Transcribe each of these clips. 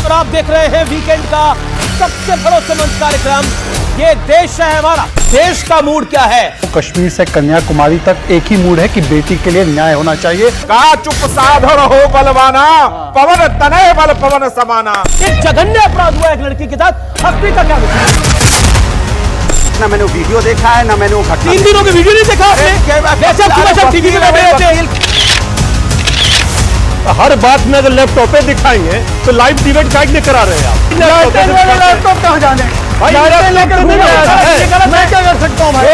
और आप देख रहे हैं वीकेंड का सबसे भरोसेमंद कार्यक्रम ये देश है हमारा। देश का मूड क्या है? कश्मीर से कन्याकुमारी तक एक ही मूड है कि बेटी के लिए न्याय होना चाहिए। कहा चुप साधर हो बलवाना, पवन तनय बल पवन समाना। एक जघन्य अपराध हुआ एक लड़की के साथ, हफ्ते का क्या विचार? ना मैंने वीडियो देखा है ना मैंने वो घटना। 3 दिनों की वीडियो नहीं देखा आपने? जैसे पूरा सब टीवी में बैठे रहते हैं। हर बात में अगर लैपटॉप पे दिखाएंगे तो लाइव डिबेट गाइड लेकर आ रहे हैं आप। लैपटॉप कहाँ जाने भाई लेकर मैं क्या कर सकता हूँ भाई?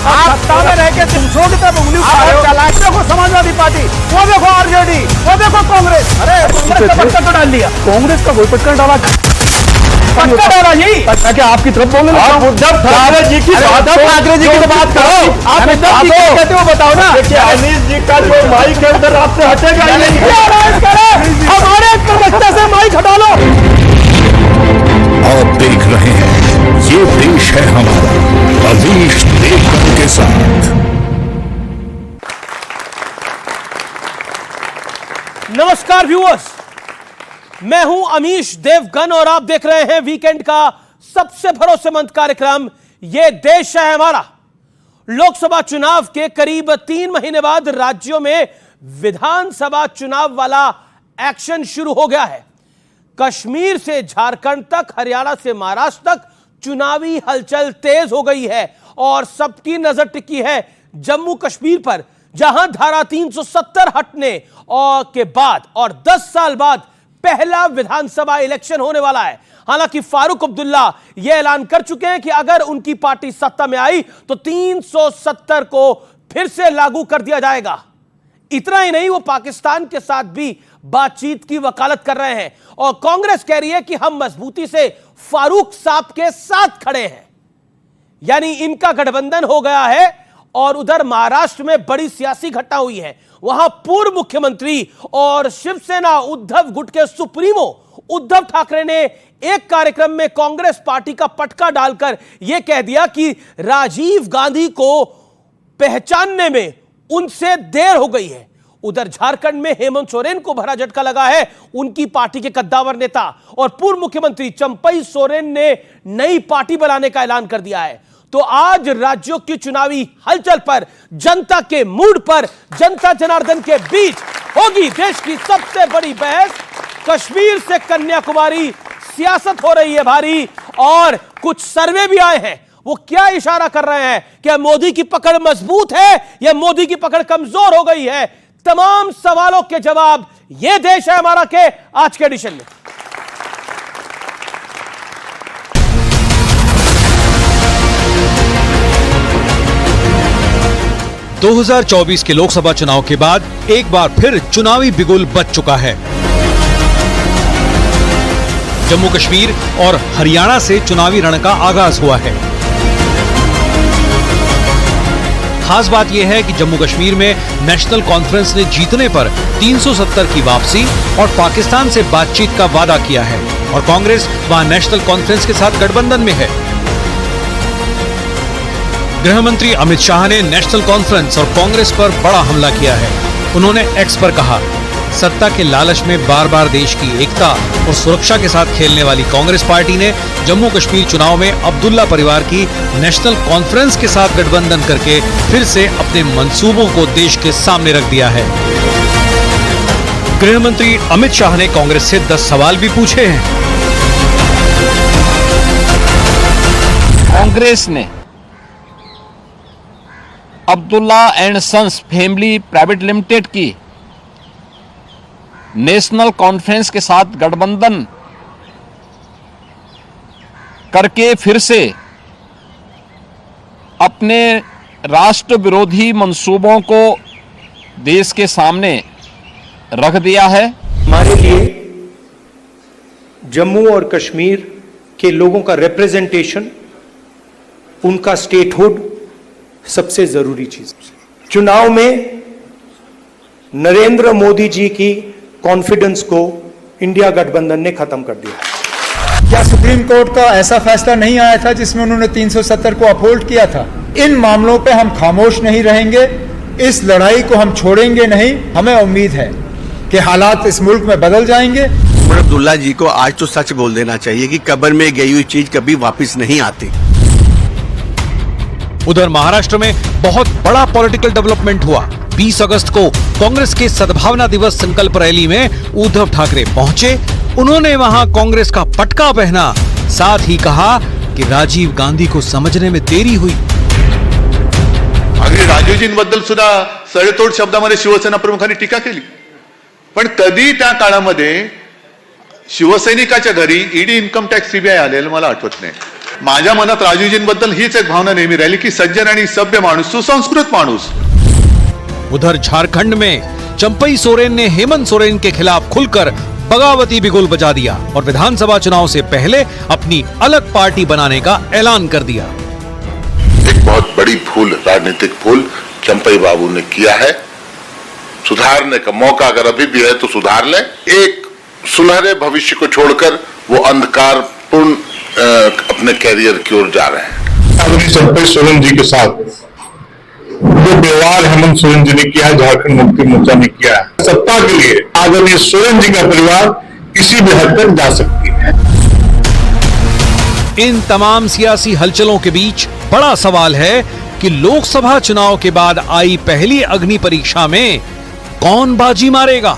आप सत्ता में रह के तुम छोड़ते चलाते को समाजवादी पार्टी, वो देखो आरजेडी, वो देखो कांग्रेस। अरे कांग्रेस का पटका तो डाल दिया। कांग्रेस का कोई पटका डाला पटका डाला जी। क्या आपकी तरफ बोलने लगा? आप उद्धव ठाकरे जी की ठाकरे जी की तो बात करो। आप उद्धव जी को कहते हो बताओ ना। अनिल जी का जो माइक है उधर आपसे हटेगा ही नहीं। हमारे प्रवक्ता से माइक हटा लो। आप देख रहे हैं ये देश है हमारा, अमीश देवगन के साथ। नमस्कार व्यूअर्स, मैं हूं अमीश देवगन और आप देख रहे हैं वीकेंड का सबसे भरोसेमंद कार्यक्रम ये देश है हमारा। लोकसभा चुनाव के करीब 3 महीने बाद राज्यों में विधानसभा चुनाव वाला एक्शन शुरू हो गया है। कश्मीर से झारखंड तक, हरियाणा से महाराष्ट्र तक चुनावी हलचल तेज हो गई है और सबकी नजर टिकी है जम्मू कश्मीर पर, जहां धारा 370 हटने और के बाद और 10 साल बाद पहला विधानसभा इलेक्शन होने वाला है। हालांकि फारूक अब्दुल्ला यह ऐलान कर चुके हैं कि अगर उनकी पार्टी सत्ता में आई तो 370 को फिर से लागू कर दिया जाएगा। इतना ही नहीं, वो पाकिस्तान के साथ भी बातचीत की वकालत कर रहे हैं और कांग्रेस कह रही है कि हम मजबूती से फारूक साहब के साथ खड़े हैं। यानी इनका गठबंधन हो गया है। और उधर महाराष्ट्र में बड़ी सियासी घटना हुई है। वहां पूर्व मुख्यमंत्री और शिवसेना उद्धव गुट के सुप्रीमो उद्धव ठाकरे ने एक कार्यक्रम में कांग्रेस पार्टी का पटका डालकर यह कह दिया कि राजीव गांधी को पहचानने में उनसे देर हो गई है। उधर झारखंड में हेमंत सोरेन को भरा झटका लगा है। उनकी पार्टी के कद्दावर नेता और पूर्व मुख्यमंत्री चंपई सोरेन ने नई पार्टी बनाने का ऐलान कर दिया है। तो आज राज्यों की चुनावी हलचल पर, जनता के मूड पर, जनता जनार्दन के बीच होगी देश की सबसे बड़ी बहस। कश्मीर से कन्याकुमारी सियासत हो रही है भारी और कुछ सर्वे भी आए हैं। वो क्या इशारा कर रहे हैं? क्या मोदी की पकड़ मजबूत है या मोदी की पकड़ कमजोर हो गई है? तमाम सवालों के जवाब ये देश है हमारा के आज के एडिशन में। – 2024 के लोकसभा चुनाव के बाद एक बार फिर चुनावी बिगुल बज चुका है। जम्मू कश्मीर और हरियाणा से चुनावी रण का आगाज हुआ है। खास बात यह है कि जम्मू कश्मीर में नेशनल कॉन्फ्रेंस ने जीतने पर 370 की वापसी और पाकिस्तान से बातचीत का वादा किया है और कांग्रेस वहां नेशनल कॉन्फ्रेंस के साथ गठबंधन में है। गृह मंत्री अमित शाह ने नेशनल कॉन्फ्रेंस और कांग्रेस पर बड़ा हमला किया है। उन्होंने एक्स पर कहा, सत्ता के लालच में बार बार देश की एकता और सुरक्षा के साथ खेलने वाली कांग्रेस पार्टी ने जम्मू कश्मीर चुनाव में अब्दुल्ला परिवार की नेशनल कॉन्फ्रेंस के साथ गठबंधन करके फिर से अपने मंसूबों को देश के सामने रख दिया है। गृह मंत्री अमित शाह ने कांग्रेस से 10 सवाल भी पूछे हैं। कांग्रेस ने Abdullah and sons family private limited की नेशनल कॉन्फ्रेंस के साथ गठबंधन करके फिर से अपने राष्ट्र विरोधी मंसूबों को देश के सामने रख दिया है। हमारे लिए जम्मू और कश्मीर के लोगों का रिप्रेजेंटेशन, उनका स्टेटहुड सबसे जरूरी चीज। चुनाव में नरेंद्र मोदी जी की कॉन्फिडेंस को इंडिया गठबंधन ने खत्म कर दिया। क्या सुप्रीम कोर्ट का ऐसा फैसला नहीं आया था जिसमें उन्होंने 370 को अपहोल्ड किया था? इन मामलों पे हम खामोश नहीं रहेंगे, इस लड़ाई को हम छोड़ेंगे नहीं। हमें उम्मीद है कि हालात इस मुल्क में बदल जाएंगे। उमर अब्दुल्ला जी को आज तो सच बोल देना चाहिए कि कब्र में गई हुई चीज कभी वापस नहीं आती। उधर महाराष्ट्र में बहुत बड़ा पॉलिटिकल डेवलपमेंट हुआ। 20 अगस्त को कांग्रेस के सद्भावना दिवस संकल्प रैली में उद्धव ठाकरे पहुंचे। उन्होंने वहां कांग्रेस का पटका पहना, साथ ही कहा कि राजीव गांधी को समझने में देरी हुई। अगदी राजीवजींबद्दल सुद्धा सडेतोड शब्दामध्ये शिवसेना प्रमुखांनी टीका केली, पण कधी त्या काळामध्ये शिवसैनिकाच्या घरी ईडी इन्कम टॅक्स सीबीआय आलेलं मला आठवत नाही। माझ्या मनात राजीवजींबद्दल हीच एक भावना नेहमी राहिली की सज्जन आणि सभ्य माणूस, सुसंस्कृत माणूस। उधर झारखंड में चंपई सोरेन ने हेमंत सोरेन के खिलाफ खुलकर बगावती बिगुल बजा दिया और विधानसभा चुनाव से पहले अपनी अलग पार्टी बनाने का ऐलान कर दिया। एक बहुत बड़ी भूल, राजनीतिक भूल चंपई बाबू ने किया है। सुधारने का मौका अगर अभी भी है तो सुधार लें। एक सुनहरे भविष्य को छोड़कर वो अंधकारपूर्ण अपने कैरियर की ओर जा रहे हैं। आदरणीय चंपई सोरेन जी के साथ जो व्यवहार हेमंत सोरेन जी ने किया है, झारखंड मुक्ति मोर्चा ने किया है, सत्ता के लिए आदरणीय सोरेन जी का परिवार किसी भी हद तक जा सकती है। इन तमाम सियासी हलचलों के बीच बड़ा सवाल है कि लोकसभा चुनाव के बाद आई पहली अग्नि परीक्षा में कौन बाजी मारेगा।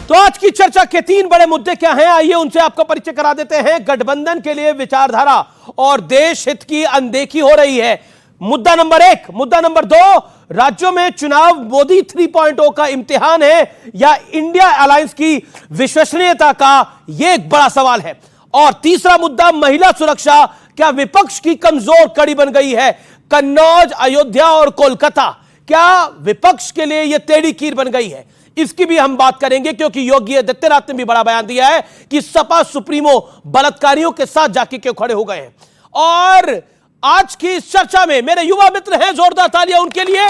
तो आज की चर्चा के 3 बड़े मुद्दे क्या हैं, आइए उनसे आपको परिचय करा देते हैं। गठबंधन के लिए विचारधारा और देश हित की अनदेखी हो रही है, मुद्दा नंबर 1। मुद्दा नंबर 2, राज्यों में चुनाव मोदी 3.0 का इम्तिहान है या इंडिया अलायंस की विश्वसनीयता का, यह एक बड़ा सवाल है। और तीसरा मुद्दा, महिला सुरक्षा क्या विपक्ष की कमजोर कड़ी बन गई है। कन्नौज, अयोध्या और कोलकाता क्या विपक्ष के लिए यह टेढ़ी कीर बन गई है, इसकी भी हम बात करेंगे, क्योंकि योगी आदित्यनाथ ने भी बड़ा बयान दिया है कि सपा सुप्रीमो बलात्कारियों के साथ जाके क्यों खड़े हो गए हैं। और आज की इस चर्चा में मेरे युवा मित्र हैं, जोरदार तालियां उनके लिए।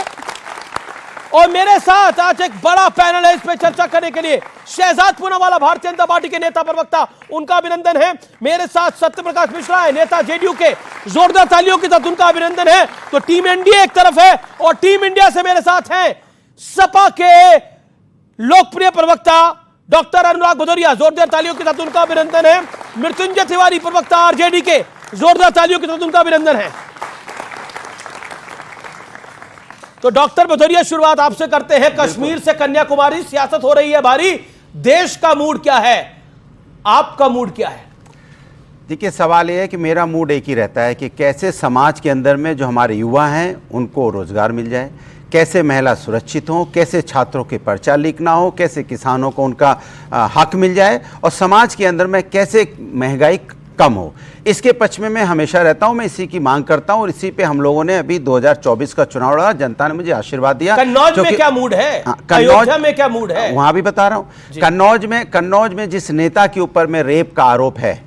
और मेरे साथ आज एक बड़ा पैनल है इस पे चर्चा करने के लिए। शहजाद पूनावाला, भारतीय जनता पार्टी के नेता प्रवक्ता, उनका अभिनंदन है। मेरे साथ सत्यप्रकाश मिश्रा है, नेता जेडीयू के, जोरदार तालियों के साथ उनका अभिनंदन है। तो टीम इंडिया एक तरफ है और टीम इंडिया से मेरे साथ हैं सपा के लोकप्रिय प्रवक्ता डॉक्टर अनुराग भदौरिया, जोरदार तालियों के साथ उनका अभिनंदन है। मृत्युंजय तिवारी, प्रवक्ता आरजेडी के, जोरदार तालियों के साथ उनका अभिनंदन है। तो डॉक्टर भदौरिया, शुरुआत आपसे करते हैं। कश्मीर से कन्याकुमारी सियासत हो रही है भारी, देश का मूड क्या है, आपका मूड क्या है? देखिए, सवाल यह है कि मेरा मूड एक ही रहता है कि कैसे समाज के अंदर में जो हमारे युवा हैं उनको रोजगार मिल जाए, कैसे महिला सुरक्षित हो, कैसे छात्रों के पर्चा लीक ना हो, कैसे किसानों को उनका हक मिल जाए, और समाज के अंदर में कैसे महंगाई कम हो। इसके पक्ष में मैं हमेशा रहता हूं, मैं इसी की मांग करता हूं और इसी पे हम लोगों ने अभी 2024 का चुनाव लड़ा, जनता ने मुझे आशीर्वाद दिया। कन्नौज में क्या मूड है, अयोध्या में क्या मूड है, वहां भी बता रहा हूं। कन्नौज में जिस नेता के ऊपर में रेप का आरोप है,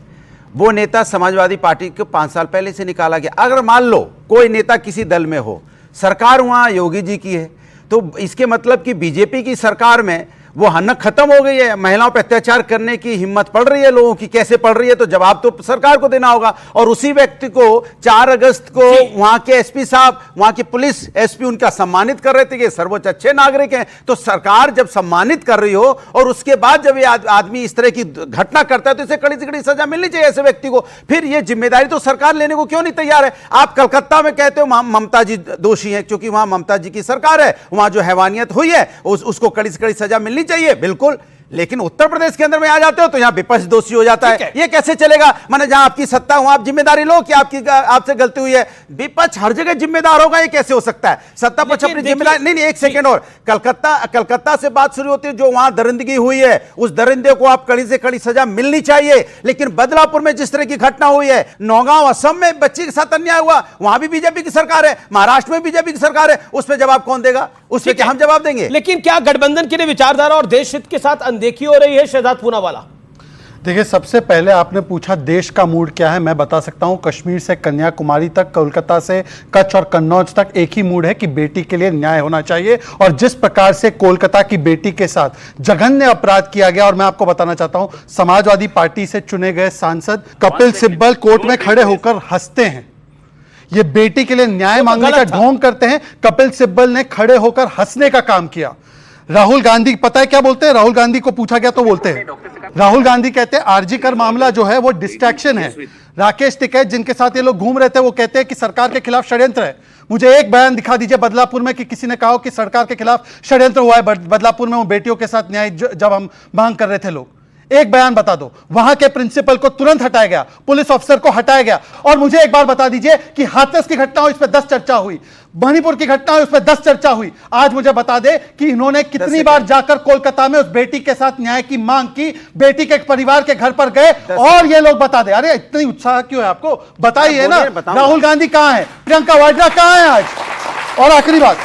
वो नेता समाजवादी पार्टी को 5 साल पहले से निकाला गया। अगर मान लो कोई नेता किसी दल में हो, सरकार वहां योगी जी की है, तो इसके मतलब कि बीजेपी की सरकार में वो हनक खत्म हो गई है। महिलाओं पर अत्याचार करने की हिम्मत पड़ रही है लोगों की, कैसे पड़ रही है, तो जवाब तो सरकार को देना होगा। और उसी व्यक्ति को 4 अगस्त को वहां के एसपी साहब, वहां की पुलिस एसपी उनका सम्मानित कर रहे थे कि सर्वोच्च अच्छे नागरिक हैं। तो सरकार जब सम्मानित कर रही हो और उसके बाद जब ये आदमी इस तरह की घटना करता है तो इसे कड़ी से कड़ी सजा मिलनी चाहिए ऐसे व्यक्ति को। फिर ये जिम्मेदारी तो सरकार लेने को क्यों नहीं तैयार है? आप कलकत्ता में कहते हो ममता जी दोषी है, क्योंकि वहां ममता जी की सरकार है, वहां जो हैवानियत हुई है उसको कड़ी से कड़ी सजा मिलनी चाहिए, बिल्कुल। लेकिन उत्तर प्रदेश के अंदर में आ जाते हो तो यहां विपक्ष दोषी हो जाता है। ये कैसे चलेगा? माने जहां आपकी सत्ता वहां आप जिम्मेदारी लो कि आपसे गलती हुई है, विपक्ष हर जगह जिम्मेदार होगा, ये कैसे हो सकता है? सत्ता पक्ष अपनी जिम्मेदारी नहीं, एक सेकंड और, कलकत्ता से बात शुरू होती है, जो वहां दरिंदगी हुई है उस दरिंदे को आप कड़ी से कड़ी सजा मिलनी चाहिए। लेकिन बदलापुर में जिस तरह की घटना हुई है, नौगांव असम में बच्ची के साथ अन्याय हुआ, वहां भी बीजेपी की सरकार है, महाराष्ट्र में बीजेपी की सरकार है, उस पर जवाब कौन देगा? उस पर क्या हम जवाब देंगे? लेकिन क्या गठबंधन के लिए विचारधारा और देश हित के साथ देखी हो रही है? शहजाद पूनावाला, देखिए, सबसे पहले आपने पूछा देश का मूड क्या है। मैं बता सकता हूं, कश्मीर से कन्याकुमारी तक, कोलकाता से कच्छ और कन्नौज तक एक ही मूड है कि बेटी के लिए न्याय होना चाहिए। और जिस प्रकार से कोलकाता की बेटी के साथ जघन्य अपराध किया गया, और मैं आपको बताना चाहता हूं, समाजवादी पार्टी से चुने गए सांसद कपिल सिब्बल कोर्ट में खड़े होकर हंसते हैं। ये बेटी के लिए न्याय मांगने का ढोंग करते हैं, कपिल सिब्बल ने खड़े होकर हंसने का काम किया। राहुल गांधी पता है क्या बोलते हैं? राहुल गांधी को पूछा गया तो बोलते हैं, राहुल गांधी कहते हैं आरजी कर मामला जो है वो डिस्ट्रैक्शन है। राकेश टिकैत जिनके साथ ये लोग घूम रहे थे वो कहते हैं कि सरकार के खिलाफ षड्यंत्र है। मुझे एक बयान दिखा दीजिए बदलापुर में कि किसी ने कहा हो कि सरकार के खिलाफ षड्यंत्र हुआ है बदलापुर में वो बेटियों के साथ न्याय जब हम मांग कर रहे थे लोग। एक बयान बता दो। वहां के प्रिंसिपल को तुरंत हटाया गया, पुलिस ऑफिसर को हटाया गया। और मुझे एक बार बता दीजिए कि हाथरस की घटना हुई, इस पर 10 चर्चा हुई, मणिपुर की घटना हुई, उस पर 10 चर्चा हुई। आज मुझे बता दे कि इन्होंने कितनी बार जाकर कोलकाता में उस बेटी के साथ न्याय की मांग की, बेटी के परिवार के घर पर गए, और ये लोग बता दे। अरे इतनी उत्साह क्यों है आपको? बताइए ना, राहुल गांधी कहां है? प्रियंका वाड्रा कहां है आज? और आखिरी बात,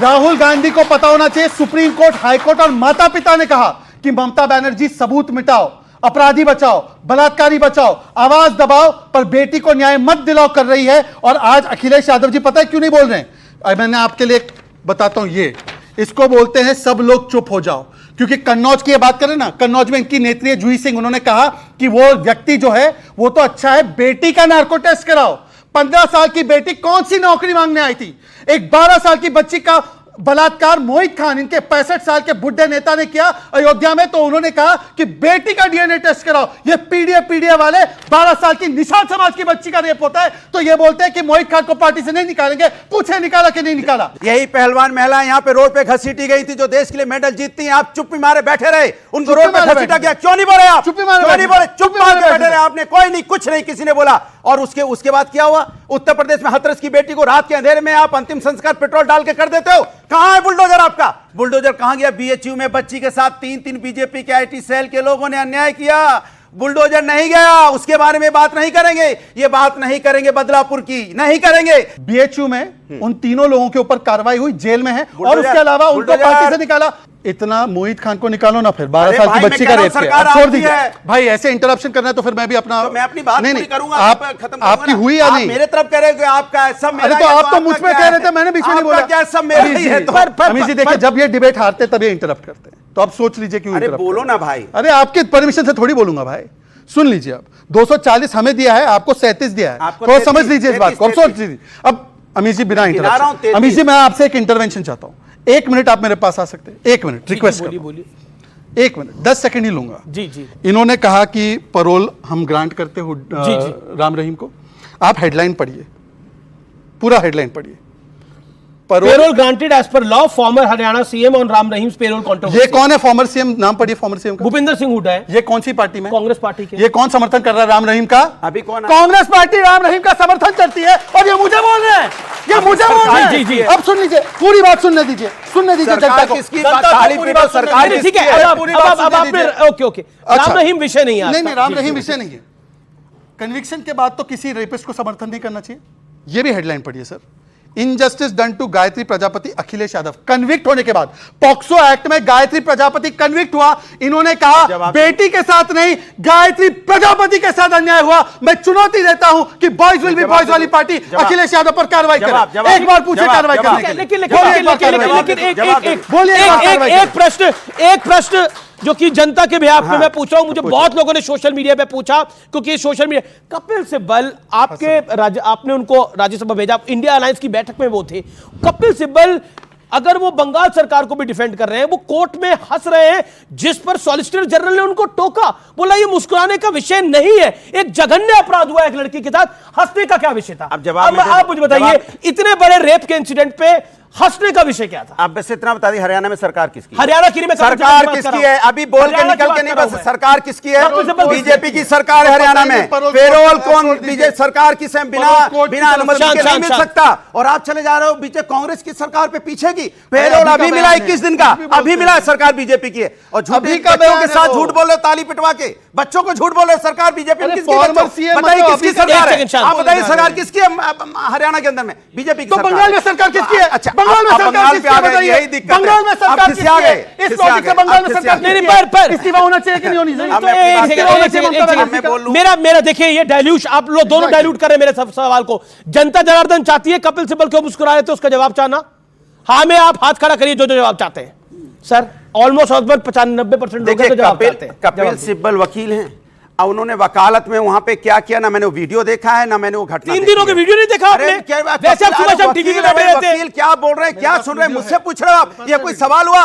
राहुल गांधी को पता होना चाहिए सुप्रीम कोर्ट, हाई कोर्ट और माता पिता ने कहा कि ममता बनर्जी सबूत मिटाओ, अपराधी बचाओ, बलात्कारी बचाओ, आवाज दबाओ, पर बेटी को न्याय मत दिलाओ कर रही है। और आज अखिलेश यादव जी पता है क्यों नहीं बोल रहे हैं? मैंने आपके लिए बताता हूं, ये इसको बोलते हैं सब लोग चुप हो जाओ। क्योंकि कन्नौज की बात करें ना, कन्नौज में इनकी नेत्री जूही सिंह, उन्होंने कहा कि वो व्यक्ति जो है वो तो अच्छा है, बेटी का नार्को टेस्ट कराओ। 15 साल की बेटी कौन सी नौकरी मांगने आई थी? एक 12 साल की बच्ची का बलात्कार मोहित खान, इनके 65 साल के बुढ़े नेता ने किया अयोध्या में, तो उन्होंने कहा कि बेटी का डीएनए टेस्ट कराओ। ये पीडीए वाले 12 साल की निषाद समाज की बच्ची का रेप होता है तो ये बोलते हैं कि मोहित खान को पार्टी से नहीं निकालेंगे। पूछे निकाला कि नहीं निकाला? यही पहलवान महिला यहाँ पे रोड पे घसीटी गई थी जो देश के लिए मेडल जीतती हैं। आप चुप्पी मारे बैठे रहे, उनको रोड पे घसीटा गया, क्यों नहीं बोले आप? चुप्पी मारे क्यों नहीं बोले? चुप मार के बैठे रहे आपने, कोई नहीं, कुछ नहीं किसी ने बोला। और उसके बाद क्या हुआ? उत्तर प्रदेश में हाथरस की बेटी को रात के अंधेरे में आप अंतिम संस्कार पेट्रोल डाल के कर देते हो। कहां है बुलडोजर आपका? बुलडोजर कहां गया? बीएचयू में बच्ची के साथ 3 बीजेपी के आईटी सेल के लोगों ने अन्याय किया, बुलडोजर नहीं गया। उसके बारे में बात नहीं करेंगे, ये बात नहीं करेंगे, बदलापुर की नहीं करेंगे। बीएचयू में उन तीनों लोगों के ऊपर कार्रवाई हुई, जेल में है, और उसके अलावा उनको पार्टी से निकाला। इतना मोहित खान को निकालो ना, फिर 12 साल की बच्ची का रेप किया, छोड़ दीजिए भाई। ऐसे इंटरप्शन करना है तो फिर मैं भी अपना, तो मैं अपनी बात नहीं करूंगा, आप आपकी हुई या नहीं? मेरे तरफ कह रहे हो आपका सब मेरा। अरे तो आप तो मुझ में कह रहे थे, मैंने बीच में नहीं बोला। क्या सब मेरा ही है? अमित जी देखिए, जब ये डिबेट हारते तब ये इंटरप्ट करते हैं, तो आप सोच लीजिए क्यों इंटरप्ट। बोलो ना भाई। अरे आपके परमिशन से थोड़ी बोलूंगा भाई, सुन लीजिए। आप 240 हमें दिया है, आपको 37 दिया है, थोड़ा समझ लीजिए इस बात को। अब सोच लीजिए। अब अमित जी बिना इंटरप्शन, अमित जी मैं आपसे एक इंटरवेंशन चाहता हूं। 1 मिनट आप मेरे पास आ सकते हैं? 1 मिनट रिक्वेस्ट कर, बोलिए। 1 मिनट 10 सेकंड ही लूंगा। जी जी। इन्होंने कहा कि पैरोल हम ग्रांट करते हो राम रहीम को। आप हेडलाइन पढ़िए, पूरा हेडलाइन पढ़िए। Parole granted as per law, former Haryana CM on Ram Rahim parole controversy. ये कौन है फॉर्मर सीएम? नाम पढ़िए फॉर्मर सीएम का। भूपेंद्र सिंह हुड्डा है। ये कौन सी पार्टी में? कांग्रेस पार्टी के। ये कौन समर्थन कर रहा है राम रहीम का? अभी कौन? कांग्रेस पार्टी राम रहीम का समर्थन करती है, और ये मुझे बोल रहे हैं, ये मुझे बोल रहे हैं। जी जी। अब सुन लीजिए, पूरी बात सुनने दीजिए, सुनने दीजिए जनता को। सरकार ठीक है, अब आपने ओके राम रहीम विषय नहीं है। नहीं, राम रहीम विषय नहीं है। कन्विक्शन के बाद तो किसी रेपिस्ट को समर्थन नहीं करना चाहिए। ये भी हेडलाइन पढ़िए sir. Injustice done to Gayatri Prajapati Akhilesh Yadav. Convict होने के बाद, पॉक्सो एक्ट में गायत्री प्रजापति कन्विक्ट हुआ, इन्होंने कहा बेटी के साथ नहीं, गायत्री प्रजापति के साथ अन्याय हुआ। मैं चुनौती देता हूं कि बॉयज विल बी बॉयज वाली पार्टी अखिलेश यादव पर कार्रवाई करे। एक बार पूछे कार्रवाई करने के लिए। लेकिन एक प्रश्न जो कि जनता के बिहाफ में मैं पूछ रहा हूं, मुझे बहुत लोगों ने सोशल मीडिया पे पूछा, क्योंकि सोशल मीडिया कपिल सिब्बल आपने उनको राज्यसभा भेजा, इंडिया अलायंस की बैठक में वो थे। कपिल सिब्बल अगर वो बंगाल सरकार को भी डिफेंड कर रहे हैं, वो कोर्ट में हंस रहे हैं, जिस पर सॉलिसिटर जनरल ने उनको टोका, बोला ये मुस्कुराने का विषय नहीं है, एक जघन्य अपराध हुआ एक लड़की के साथ, हंसने का क्या विषय था? अब आप मुझे बताइए, इतने बड़े रेप के इंसिडेंट पे हंसने का विषय क्या था? आप बस इतना बता दी, हरियाणा में सरकार किसकी? हरियाणा की सरकार किसकी है? अभी बोल के निकल के नहीं, बस सरकार किसकी है? बीजेपी की सरकार है हरियाणा में। पेरोल कौन? बीजेपी सरकार किस है? बिना अनुमति के नहीं मिल सकता। और आप चले जा रहे हो बीजेपी कांग्रेस की सरकार पे पीछे की। पेरोल अभी मिला 21 दिन का, अभी मिला, सरकार बीजेपी की है। और झूठी बच्चों के साथ झूठ बोल रहे, ताली पिटवा के बच्चों को झूठ बोल रहे, सरकार बीजेपी की। बताइए किसकी सरकार है? आप बताइए सरकार किसकी है हरियाणा के अंदर में? बीजेपी की। बंगाल में सरकार किसकी है? अच्छा, बंगाल में सरकार किसकी है? यही दिक्कत है। बंगाल में सरकार किसकी है? इस लॉजिक से बंगाल में सरकार पर इस्तीफा होना चाहिए कि नहीं होनी चाहिए? मेरा देखिए, ये डाइल्यूट, आप लोग दोनों डाइल्यूट कर रहे हैं मेरे सवाल को। जनता जनार्दन चाहती है कपिल सिब्बल क्यों मुस्कुरा रहे थे, उसका जवाब चाहना। हाँ में आप हाथ खड़ा करिए जो जवाब चाहते हैं। सर ऑलमोस्ट 95% लोग जवाब चाहते हैं। कपिल सिब्बल वकील हैं, अब उन्होंने वकालत में वहां पे क्या किया, ना मैंने वो वीडियो देखा है ना मैंने वो घटना 3 दिनों की वीडियो नहीं देखा आपने? वैसे आप सुबह शाम टीवी पे बैठे रहते हैं। वकील क्या बोल रहे हैं, क्या सुन रहे हैं, मुझसे पूछ रहे हो आप? ये कोई सवाल हुआ?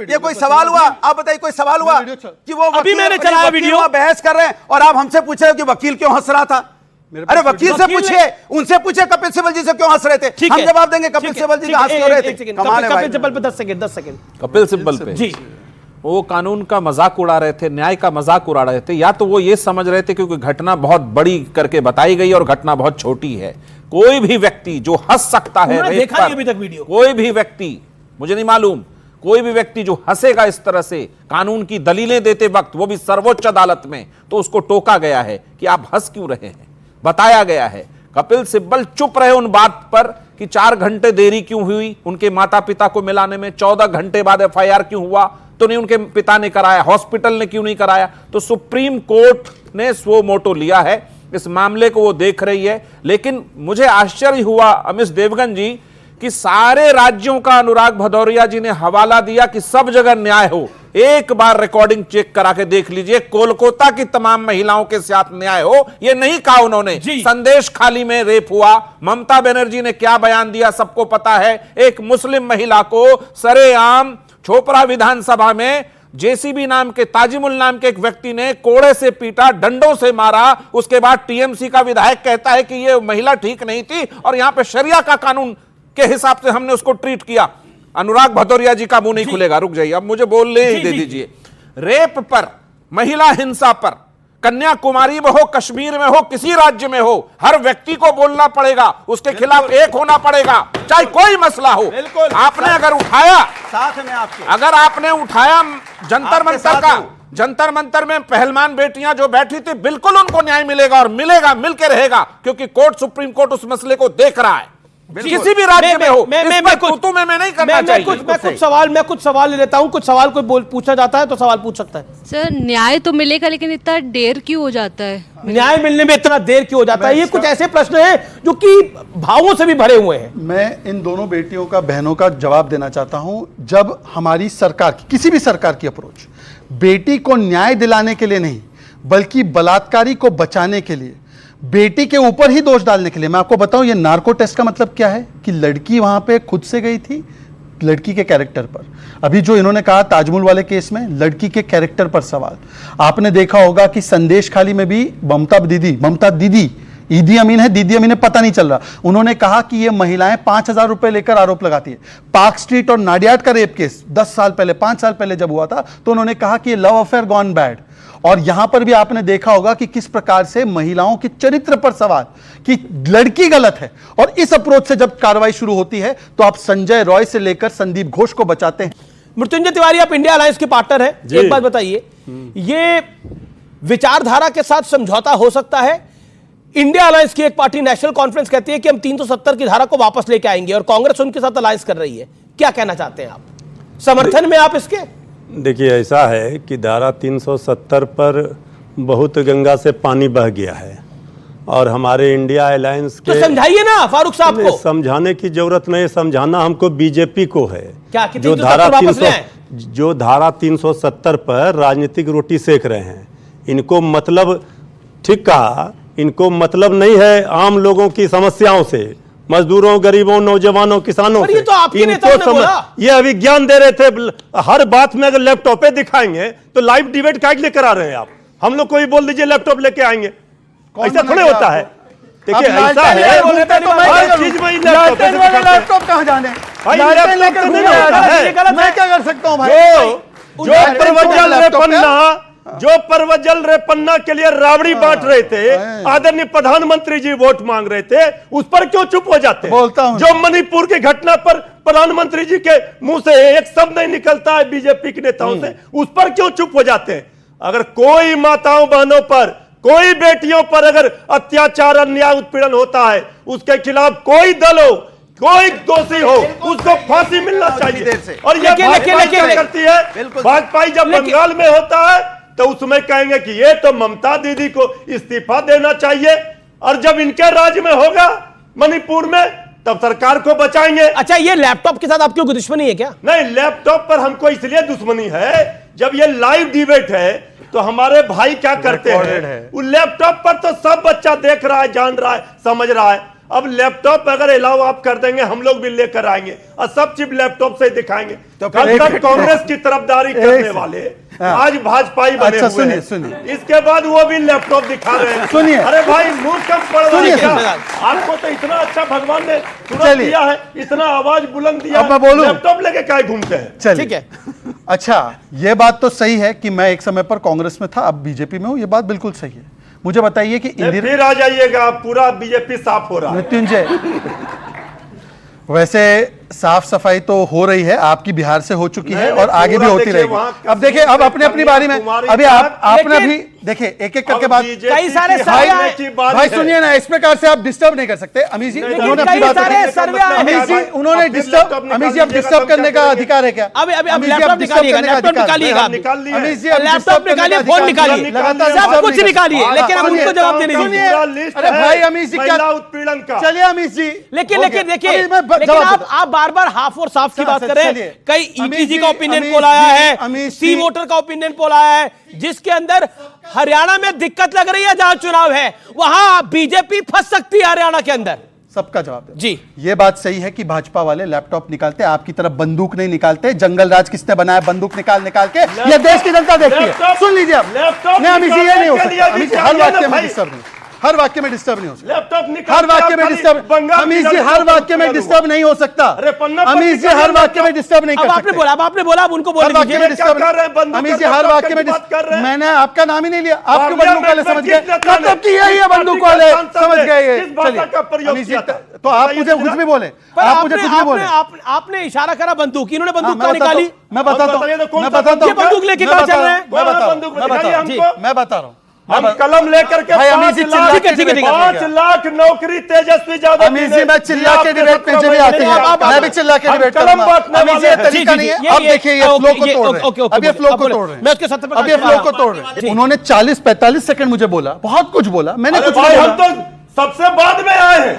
ये कोई सवाल हुआ? आप बताइए, कोई सवाल हुआ कि वो अभी मैंने चलाया वीडियो, बहस कर रहे हैं और आप हमसे पूछ रहे हो कि वकील क्यों हंस रहा था? अरे वकील से पूछिए, उनसे पूछिए कपिल सिब्बल जी से क्यों हंस रहे थे, हम जवाब देंगे कपिल सिब्बल जी का हंस क्यों रहे थे। कमाल है भाई। कपिल सिब्बल पे 10 सेकंड कपिल सिब्बल पे जी, वो कानून का मजाक उड़ा रहे थे, न्याय का मजाक उड़ा रहे थे, या तो वो ये समझ रहे थे क्योंकि घटना बहुत बड़ी करके बताई गई और घटना बहुत छोटी है। कोई भी व्यक्ति जो हंस सकता है रेप देखा नहीं अभी तक वीडियो, कोई भी व्यक्ति, मुझे नहीं मालूम, कोई भी व्यक्ति जो हंसेगा इस तरह से कानून की दलीलें देते वक्त, वो भी सर्वोच्च अदालत में, तो उसको टोका गया है कि आप हंस क्यों रहे हैं, बताया गया है। कपिल सिब्बल चुप रहे उन बात पर कि 4 घंटे देरी क्यों हुई उनके माता पिता को मिलाने में, 14 घंटे बाद FIR क्यों हुआ तो नहीं उनके पिता ने कराया, हॉस्पिटल ने क्यों नहीं कराया। तो सुप्रीम कोर्ट ने स्वो मोटो लिया है, इस मामले को वो देख रही है। लेकिन मुझे आश्चर्य हुआ अमिश देवगन जी कि सारे राज्यों का अनुराग भदौरिया जी ने हवाला दिया कि सब जगह न्याय हो। एक बार रिकॉर्डिंग चेक करा के देख लीजिए, कोलकाता की तमाम महिलाओं के साथ न्याय हो, ये नहीं कहा उन्होंने। संदेश खाली में रेप हुआ, ममता बनर्जी ने क्या बयान दिया सबको पता है। एक मुस्लिम महिला को सरेआम छोपरा विधानसभा में जेसीबी नाम के, ताजिमुल नाम के एक व्यक्ति ने कोड़े से पीटा, डंडों से मारा। उसके बाद टीएमसी का विधायक कहता है कि ये महिला ठीक नहीं थी और यहां पे शरिया का कानून के हिसाब से हमने उसको ट्रीट किया। अनुराग भदौरिया जी का मुंह नहीं खुलेगा, रुक जाइए, अब मुझे बोलने ही दे दीजिए। रेप पर, महिला हिंसा पर, कन्याकुमारी में हो, कश्मीर में हो, किसी राज्य में हो, हर व्यक्ति को बोलना पड़ेगा, उसके खिलाफ एक होना पड़ेगा, चाहे कोई मसला हो। आपने अगर उठाया, साथ में आपके, अगर आपने उठाया जंतर मंतर का, जंतर मंतर में पहलवान बेटियां जो बैठी थी, बिल्कुल उनको न्याय मिलेगा और मिलेगा, मिलके रहेगा, क्योंकि कोर्ट, सुप्रीम कोर्ट उस मसले को देख रहा है। किसी भी राज्य में हो, मैं नहीं करना चाहिए। मैं कुछ सवाल ले लेता हूं, कुछ सवाल कोई पूछा जाता है तो सवाल पूछ सकता है। सर न्याय तो मिलेगा, लेकिन इतना देर क्यों हो जाता है? न्याय मिलने में इतना देर क्यों हो जाता है? ये कुछ ऐसे प्रश्न हैं जो कि भावों से भी भरे हुए हैं। मैं इन दोनों बेटियों का, बहनों का जवाब देना चाहता हूं। जब हमारी सरकार की, किसी भी सरकार की अप्रोच बेटी को न्याय दिलाने के लिए नहीं, बल्कि बलात्कारी को बचाने के लिए, बेटी के ऊपर ही दोष डालने के लिए, मैं आपको बताऊं ये नार्को टेस्ट का मतलब क्या है कि लड़की वहां पे खुद से गई थी, लड़की के कैरेक्टर पर। अभी जो इन्होंने कहा ताजमुल वाले केस में लड़की के कैरेक्टर पर सवाल, आपने देखा होगा कि संदेश खाली में भी ममता दीदी ईदी अमीन है, दीदी अमीन है, पता नहीं चल रहा। उन्होंने कहा कि ये महिलाएं 5,000 रुपए लेकर आरोप लगाती है। पार्क स्ट्रीट और नाडियाड का रेप केस 10 साल पहले, 5 साल पहले जब हुआ था, तो उन्होंने कहा कि ये लव अफेयर गॉन बैड। और यहां पर भी आपने देखा होगा कि किस प्रकार से महिलाओं के चरित्र पर सवाल कि लड़की गलत है। और इस अप्रोच से जब कार्रवाई शुरू होती है तो आप संजय रॉय से लेकर संदीप घोष को बचाते हैं। मृत्युंजय तिवारी, आप इंडिया अलायंस के पार्टनर हैं, एक बात बताइए, ये विचारधारा के साथ समझौता हो सकता है? इंडिया अलायंस की एक पार्टी नेशनल कॉन्फ्रेंस कहती है कि हम 370 की धारा को वापस लेके आएंगे और कांग्रेस उनके साथ अलायंस कर रही है। क्या कहना चाहते हैं आप, समर्थन में आप इसके? देखिए, ऐसा है कि धारा 370 पर बहुत गंगा से पानी बह गया है और हमारे इंडिया अलायंस के, तो समझाइए ना फारूक साहब को। समझाने की जरूरत नहीं, समझाना हमको बीजेपी को है। क्या जो धारा 370 पर राजनीतिक रोटी सेक रहे हैं, इनको मतलब, ठीक कहा, इनको मतलब नहीं है आम लोगों की समस्याओं से, मजदूरों, गरीबों, नौजवानों, किसानों से। तो आपके नेताओं ने बोला। ये अभी ज्ञान दे रहे थे, हर बात में अगर लैपटॉप पे दिखाएंगे तो लाइव डिबेट काट लेकर आ रहे हैं आप। हम लोग को ही बोल दीजिए लैपटॉप लेके आएंगे, ऐसा थोड़े होता है। देखिए ऐसा है, हर चीज में लैपटॉप कहां जाने, मैं क्या कर सकता हूं भाई? जो परवजल रे पन्ना के लिए रावड़ी बांट रहे थे, आदरणीय प्रधानमंत्री जी वोट मांग रहे थे, उस पर क्यों चुप हो जाते? बोलता हूं। जो मणिपुर की घटना पर प्रधानमंत्री जी के मुंह से एक शब्द नहीं निकलता है बीजेपी के नेताओं से, उस पर क्यों चुप हो जाते हैं? अगर कोई माताओं बहनों पर, कोई बेटियों पर अगर अत्याचार, अन्याय, उत्पीड़न होता है, उसके खिलाफ कोई दल हो, कोई दोषी हो, उसको फांसी मिलना चाहिए। और ये भाजपा क्या करती है? भाजपा जब बंगाल में होता है तो उसमें कहेंगे कि ये तो ममता दीदी को इस्तीफा देना चाहिए, और जब इनके राज्य में होगा मणिपुर में तब सरकार को बचाएंगे। अच्छा, ये लैपटॉप के साथ आपकी कोई दुश्मनी है क्या? नहीं, लैपटॉप पर हमको इसलिए दुश्मनी है, जब ये लाइव डिबेट है तो हमारे भाई क्या करते हैं, वो लैपटॉप पर तो सब बच्चा देख रहा है, जान रहा है, समझ रहा है। अब लैपटॉप अगर अलाउ आप कर देंगे, हम लोग भी लेकर आएंगे और सब चीज लैपटॉप से दिखाएंगे। तो कल तक कांग्रेस की तरफदारी करने वाले आज भाजपाई बने हुए हैं, इसके बाद वो भी लैपटॉप दिखा रहे हैं। सुनिए, अरे भाई मुंह कम पड़ रहा है क्या? आपको तो इतना अच्छा भगवान ने तुरंत दिया है, इतना आवाज बुलंद दिया, अब मैं बोलूं? लैपटॉप लेके क्या घूमते हैं? ठीक है। अच्छा, ये बात तो सही है कि मैं एक समय पर कांग्रेस में था, अब बीजेपी में हूं, ये बात बिल्कुल सही है। मुझे बताइए कि फिर आ जाइएगा, पूरा बीजेपी साफ हो रहा है। मृत्युंजय, वैसे साफ सफाई तो हो रही है, आपकी बिहार से हो चुकी है और आगे भी होती रहेगी। अब देखिए, अब अपने अपनी बारी में अभी आपने अभी देखिए एक एक करके बात, कई सारे भाई सुनिए ना, इस प्रकार से आप डिस्टर्ब नहीं कर सकते। अमीश जी उन्होंने अपनी बात, अमीश जी उन्होंने डिस्टर्ब, अमीश जी अब डिस्टर्ब करने का अधिकार है क्या? अभी लैपटॉप निकालिएगा, लैपटॉप निकालिएगा, अमीश जी लैपटॉप निकालिए, फोन निकालिए, सब कुछ निकालिए, लेकिन अब उनको जवाब देने दीजिए। अरे भाई अमीश जी क्या उत्पीड़न का, चलिए अमीश जी, लेकिन देखिए, लेकिन आप बार-बार हाफ और साफ की बात कर रहे हैं। कई ईटीजी का ओपिनियन पोल आया है, सी वोटर का ओपिनियन पोल आया है, जिसके अंदर हरियाणा में दिक्कत लग रही है, जहां चुनाव है वहां बीजेपी फंस सकती है हरियाणा के अंदर। सबका जवाब है जी। ये बात सही है कि भाजपा वाले लैपटॉप निकालते, आपकी तरफ बंदूक नहीं निकालते। जंगल राज किसने बनाया? बंदूक निकाल के ये देश की जनता देखती है। सुन लीजिए आप, नहीं अमीश जी, ये नहीं हो सकता। अमीश जी हर वाक्य में डिस्टर्ब नहीं, हर वाक्य में डिस्टर्ब नहीं हो सकता। हर वाक्य में डिस्टर्ब, अमीश जी हर वाक्य में डिस्टर्ब नहीं हो सकता। अमीश जी हर वाक्य में डिस्टर्ब नहीं कर सकते। आपने बोला, अब उनको बोलने दीजिए। अमीश जी हर वाक्य में डिस्टर्ब, मैंने आपका नाम ही नहीं लिया, आपके बंदूक वाले समझ गए, मतलब कि यही है, बंदूक वाले समझ गए। चलिए अमीश जी, तो आप मुझे कुछ भी बोले, आप मुझे कुछ भी बोले, आपने इशारा करा बंदूक, इन्होंने बंदूक क्यों निकाली? मैं बताता हूँ, मैं बताता हूँ, बंदूक लेके क्या चल रहे हैं? मैं बता रहा हूँ, हम कलम लेकर के 5 लाख नौकरी तेजस्वी यादव। अमीश जी मैं चिल्ला के डिबेट में जब आते हैं, मैं भी चिल्ला के डिबेट करूंगा। अमीश जी ये तरीका नहीं है। अब देखिए ये फ्लो को तोड़ रहे हैं, अब ये फ्लो को तोड़ रहे हैं, मैं उसके साथ अब ये फ्लो को तोड़ रहे हैं। उन्होंने 40-45 सेकंड मुझे बोला, बहुत कुछ बोला, मैंने कुछ नहीं हम तो सबसे बाद में आए हैं,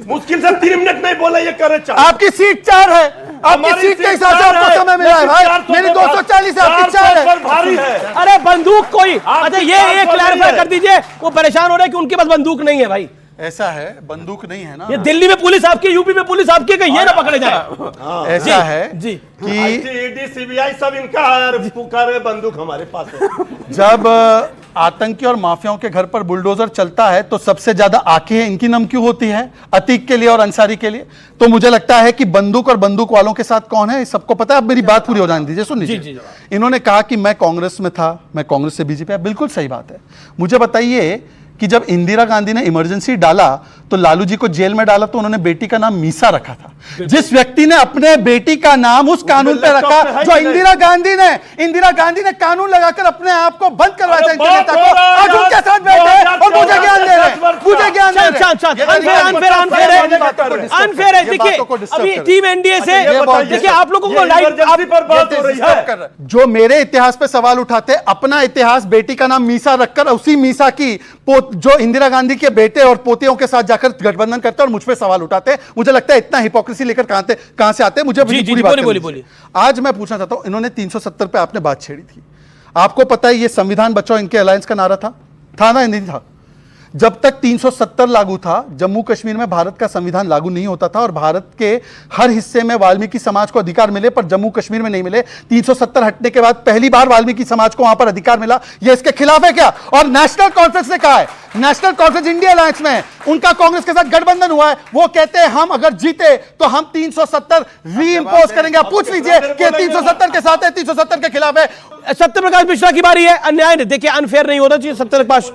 मुश्किल से 3 मिनट नहीं बोला, ये करे 4। आपकी सीट 4 है, आपकी सीट के हिसाब से आपको समय मिला है भाई, मेरी 240 है, आपकी 4 है। भारी है। अरे बंदूक कोई, अच्छा ये क्लैरिफाई कर दीजिए, वो परेशान हो रहे हैं कि उनके पास बंदूक नहीं है। भाई ऐसा है, बंदूक नहीं है ना, ये दिल्ली में पुलिस आपकी, यूपी में पुलिस आपकी, कहीं ये ना पकड़े जाए। ऐसा है जी कि ईडी सीबीआई सब इनका है, पुकारे बंदूक हमारे पास है। जब आतंकी और माफियाओं के घर पर बुलडोजर चलता है तो सबसे ज्यादा आंखें इनकी नम क्यों होती है? अतीक के लिए और अंसारी के लिए। तो मुझे लगता है कि बंदूक और बंदूक वालों के साथ कौन है सबको पता है। अब मेरी बात पूरी हो जाने दीजिए, सुन लीजिए। इन्होंने कहा कि मैं कांग्रेस में था, मैं कांग्रेस से बीजेपी, बिल्कुल सही बात है। मुझे बताइए कि जब इंदिरा गांधी ने इमरजेंसी डाला तो लालू जी को जेल में डाला तो उन्होंने बेटी का नाम मीसा रखा था। जिस व्यक्ति ने अपने बेटी का नाम उस कानून पे रखा जो इंदिरा गांधी ने कानून लगाकर अपने आप को बंद करवाया था, नेता को आज उनके साथ बैठे और मुझे ज्ञान दे रहे हैं, मुझे ज्ञान दे रहे हैं। अनफेयर है। देखिए अभी टीम एनडीए से देखिए आप लोगों को लाइव पर बात हो रही है। जो मेरे इतिहास पे सवाल उठाते, अपना इतिहास बेटी का नाम मीसा रखकर उसी मीसा की जो इंदिरा गांधी के बेटे और पोतियों के साथ जाकर गठबंधन करते और मुझ पे सवाल उठाते, मुझे लगता है इतना हिपोक्रेसी लेकर कहां से आते हैं। मुझे पूरी बात बोली। आज मैं पूछना चाहता हूं, इन्होंने 370 पे आपने बात छेड़ी थी, आपको पता है ये संविधान बचाओ इनके अलायंस का नारा था ना? नहीं था। जब तक 370 लागू था, जम्मू कश्मीर में भारत का संविधान लागू नहीं होता था और भारत के हर हिस्से में वाल्मीकि समाज को अधिकार मिले, पर जम्मू कश्मीर में नहीं मिले। 370 हटने के बाद पहली बार वाल्मीकि समाज को वहां पर अधिकार मिला। ये इसके खिलाफ है क्या? और नेशनल कॉन्फ्रेंस ने कहा है, नेशनल कॉन्फ्रेंस इंडिया अलायंस में उनका कांग्रेस के साथ गठबंधन हुआ है, वो कहते हैं हम अगर जीते तो हम 370 री इंपोज करेंगे। आप पूछ लीजिए कि 370 के साथ है, 370 के खिलाफ है। सत्यप्रकाश मिश्रा की बारी है। अन्याय देखिए, अनफेयर नहीं होना चाहिए। सत्यप्रकाश,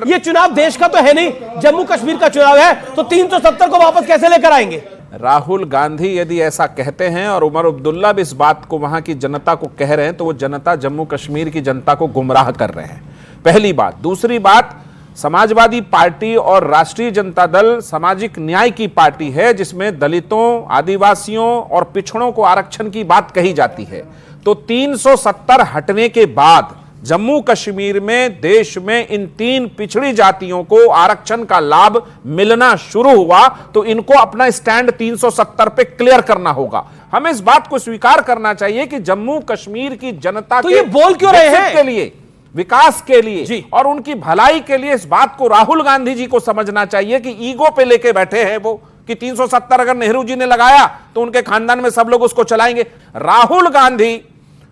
ये चुनाव देश का तो है नहीं, जम्मू कश्मीर का चुनाव है, तो 370 को वापस कैसे लेकर आएंगे? राहुल गांधी यदि ऐसा कहते हैं और उमर अब्दुल्ला भी इस बात को वहां की जनता को कह रहे हैं, तो वो जनता जम्मू कश्मीर की जनता को गुमराह कर रहे हैं, पहली बात। दूसरी बात, समाजवादी पार्टी और राष्ट्रीय जनता दल सामाजिक न्याय की पार्टी है, जिसमें दलितों, आदिवासियों और पिछड़ों को आरक्षण की बात कही जाती है। तो 370 हटने के बाद जम्मू कश्मीर में, देश में इन 3 पिछड़ी जातियों को आरक्षण का लाभ मिलना शुरू हुआ, तो इनको अपना स्टैंड 370 पे क्लियर करना होगा। हमें इस बात को स्वीकार करना चाहिए कि जम्मू कश्मीर की जनता तो के ये बोल क्यों रहे विकसित हैं? के लिए, विकास के लिए और उनकी भलाई के लिए इस बात को राहुल गांधी जी को समझना चाहिए कि ईगो पे लेके बैठे हैं वो कि 370 अगर नेहरू जी ने लगाया तो उनके खानदान में सब लोग उसको चलाएंगे। राहुल गांधी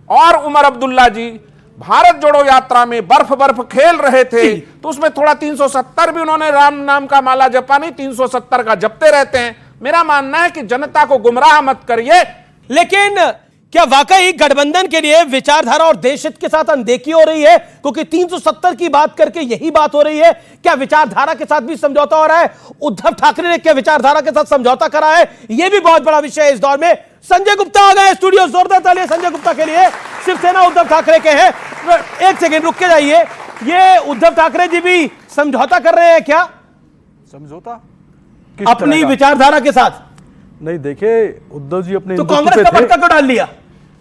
और उमर अब्दुल्ला जी भारत जोड़ो यात्रा में बर्फ खेल रहे थे, तो उसमें थोड़ा 370 भी उन्होंने राम नाम का माला जपा नहीं, 370 का जपते रहते हैं। मेरा मानना है कि जनता को गुमराह मत करिए। लेकिन क्या वाकई गठबंधन के लिए विचारधारा और देश हित के साथ अनदेखी हो रही है? क्योंकि 370 की बात करके यही बात हो रही है। क्या विचारधारा के साथ भी समझौता हो रहा है? उद्धव ठाकरे ने क्या विचारधारा के साथ समझौता करा है? यह भी बहुत बड़ा विषय है इस दौर में। संजय गुप्ता आ गए स्टूडियो, जोरदार तालियां संजय गुप्ता के लिए। शिवसेना उद्धव ठाकरे के हैं। एक सेकेंड रुक के जाइए, ये उद्धव ठाकरे जी भी समझौता कर रहे हैं क्या? समझौता अपनी विचारधारा के साथ? नहीं, देखिए उद्धव जी अपने तो कांग्रेस का पटका क्यों डाल लिया?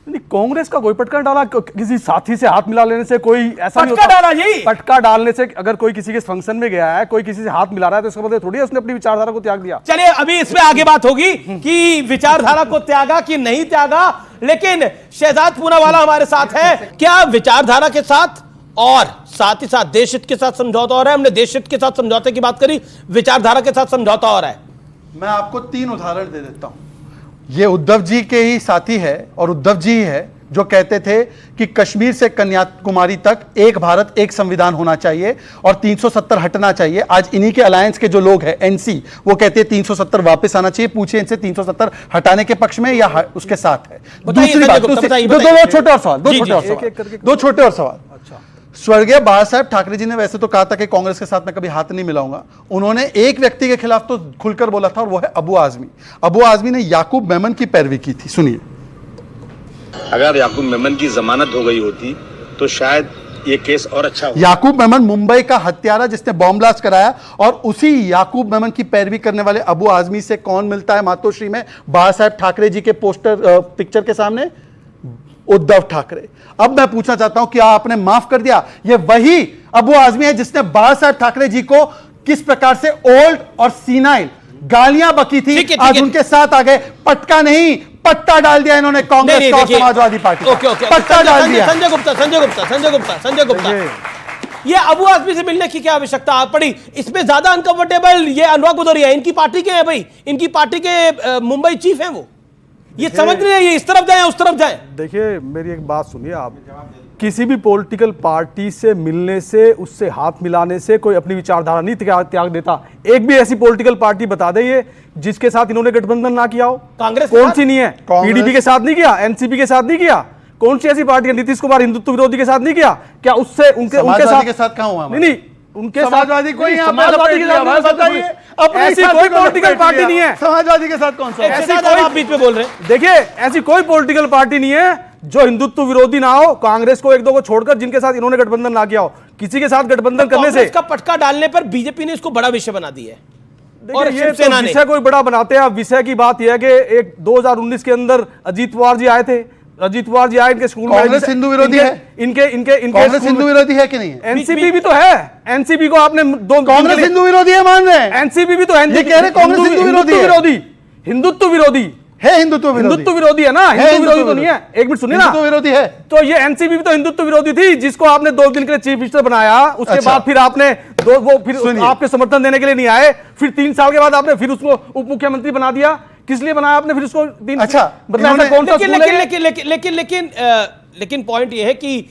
नहीं, कांग्रेस का कोई पटका डाला, किसी साथी से हाथ मिला लेने से कोई ऐसा नहीं पटका होता। डाला जी। पटका डालने से अगर कोई किसी के फंक्शन में गया है, कोई किसी से हाथ मिला रहा है, तो इसका मतलब थोड़ी है उसने अपनी विचारधारा को त्याग दिया। चलिए अभी इसमें आगे बात होगी कि विचारधारा को त्यागा कि नहीं त्यागा। लेकिन शहजाद पूनावाला हमारे साथ है। क्या विचारधारा के साथ और साथ ही साथ देश हित के साथ समझौता हो रहा है? हमने देश हित के साथ समझौते की बात करी, विचारधारा के साथ समझौता हो रहा है। मैं आपको 3 उदाहरण दे देता हूं। ये उद्धव जी के ही साथी है और उद्धव जी ही है जो कहते थे कि कश्मीर से कन्याकुमारी तक एक भारत एक संविधान होना चाहिए और 370 हटना चाहिए। आज इन्हीं के अलायंस के जो लोग हैं, एनसी, वो कहते हैं 370 वापस आना चाहिए। पूछिए इनसे 370 हटाने के पक्ष में या उसके साथ है। दूसरी बात, दो छोटे और सवाल, दो छोटे और सवाल। स्वर्गीय बाला साहब ठाकरे जी ने वैसे तो कहा था कि कांग्रेस के साथ मैं कभी हाथ नहीं मिलाऊंगा। उन्होंने एक व्यक्ति के खिलाफ तो खुलकर बोला था और वो है अबू आजमी। अबू आजमी ने याकूब मेमन की पैरवी की थी। सुनिए। अगर याकूब मेमन की जमानत हो गई होती तो शायद ये केस और अच्छा होता। याकूब मेमन मुंबई का हत्यारा जिसने बॉम्ब ब्लास्ट कराया, और उसी याकूब मेमन की पैरवी करने वाले अबू आजमी से कौन मिलता है मातोश्री में बाला साहब ठाकरे जी के पोस्टर पिक्चर के सामने? उद्धव ठाकरे। अब मैं पूछना चाहता हूं कि आपने माफ कर दिया? ये वही अबू आजमी है जिसने बाला साहब ठाकरे जी को किस प्रकार से ओल्ड और सीनाइल गालियां बकी थी, आज उनके साथ आ गए। पटका नहीं, पट्टा डाल दिया इन्होंने कांग्रेस और समाजवादी पार्टी का। पट्टा डाल दिया। संजय गुप्ता, ये अबू आजमी से मिलने की क्या आवश्यकता पड़ी? इसमें ज्यादा अनकंफर्टेबल ये अनुराग भदौरिया, इनकी पार्टी के हैं भाई, इनकी पार्टी के मुंबई चीफ हैं वो। ये समझ नहीं है ये इस तरफ जाए उस तरफ जाए। देखिए मेरी एक बात सुनिए, आप किसी भी पॉलिटिकल पार्टी से मिलने से, उससे हाथ मिलाने से कोई अपनी विचारधारा नहीं त्याग देता। एक भी ऐसी पॉलिटिकल पार्टी बता दे ये जिसके साथ इन्होंने गठबंधन ना किया हो। कांग्रेस कौन सी नहीं है? पीडीपी के साथ नहीं किया, एनसीपी के साथ नहीं किया। कौन सी ऐसी पार्टी है? नीतीश कुमार हिंदुत्व विरोधी के साथ नहीं किया क्या? उससे उनके साथ कहां हुआ? नहीं, उनके समाजवादी कोई समाजवादी के साथ बताइए। ऐसी कोई पॉलिटिकल पार्टी नहीं है। समाजवादी के साथ कौन सा? ऐसी कोई आप बीच में बोल रहे हैं। देखिए ऐसी कोई पॉलिटिकल पार्टी नहीं है जो हिंदुत्व विरोधी ना हो, कांग्रेस को एक दो को छोड़कर, जिनके साथ इन्होंने गठबंधन ना किया हो। किसी के साथ गठबंधन करने से इसका पटका डालने पर बीजेपी ने इसको बड़ा विषय बना दिया है। और ये तो विषय कोई बड़ा बनाते हैं। विषय की बात यह है कि एक 2019 के अंदर अजीत पवार जी आए थे। अजीत पवार जी आए, इनके स्कूल में कांग्रेस हिंदू विरोधी है। इनके कांग्रेस हिंदू विरोधी है कि नहीं है? एनसीपी भी तो है। एनसीपी को आपने कांग्रेस हिंदू विरोधी है मान रहे हैं? एनसीपी भी तो है। ये कह रहे कांग्रेस हिंदू विरोधी हिंदुत्व विरोधी है। हिंदुत्व विरोधी है ना? हिंदू विरोधी तो नहीं है। एक मिनट सुनिए ना, हिंदुत्व विरोधी है। तो ये एनसीपी भी तो हिंदुत्व विरोधी थी, जिसको आपने 2 दिन के लिए चीफ मिनिस्टर बनाया। उसके बाद फिर आपने फिर आपके समर्थन देने के लिए नहीं आए। फिर 3 साल के बाद आपने फिर उसको उप मुख्यमंत्री बना दिया। किस लिए बनाया आपने फिर उसको? लेकिन पॉइंट यह है कि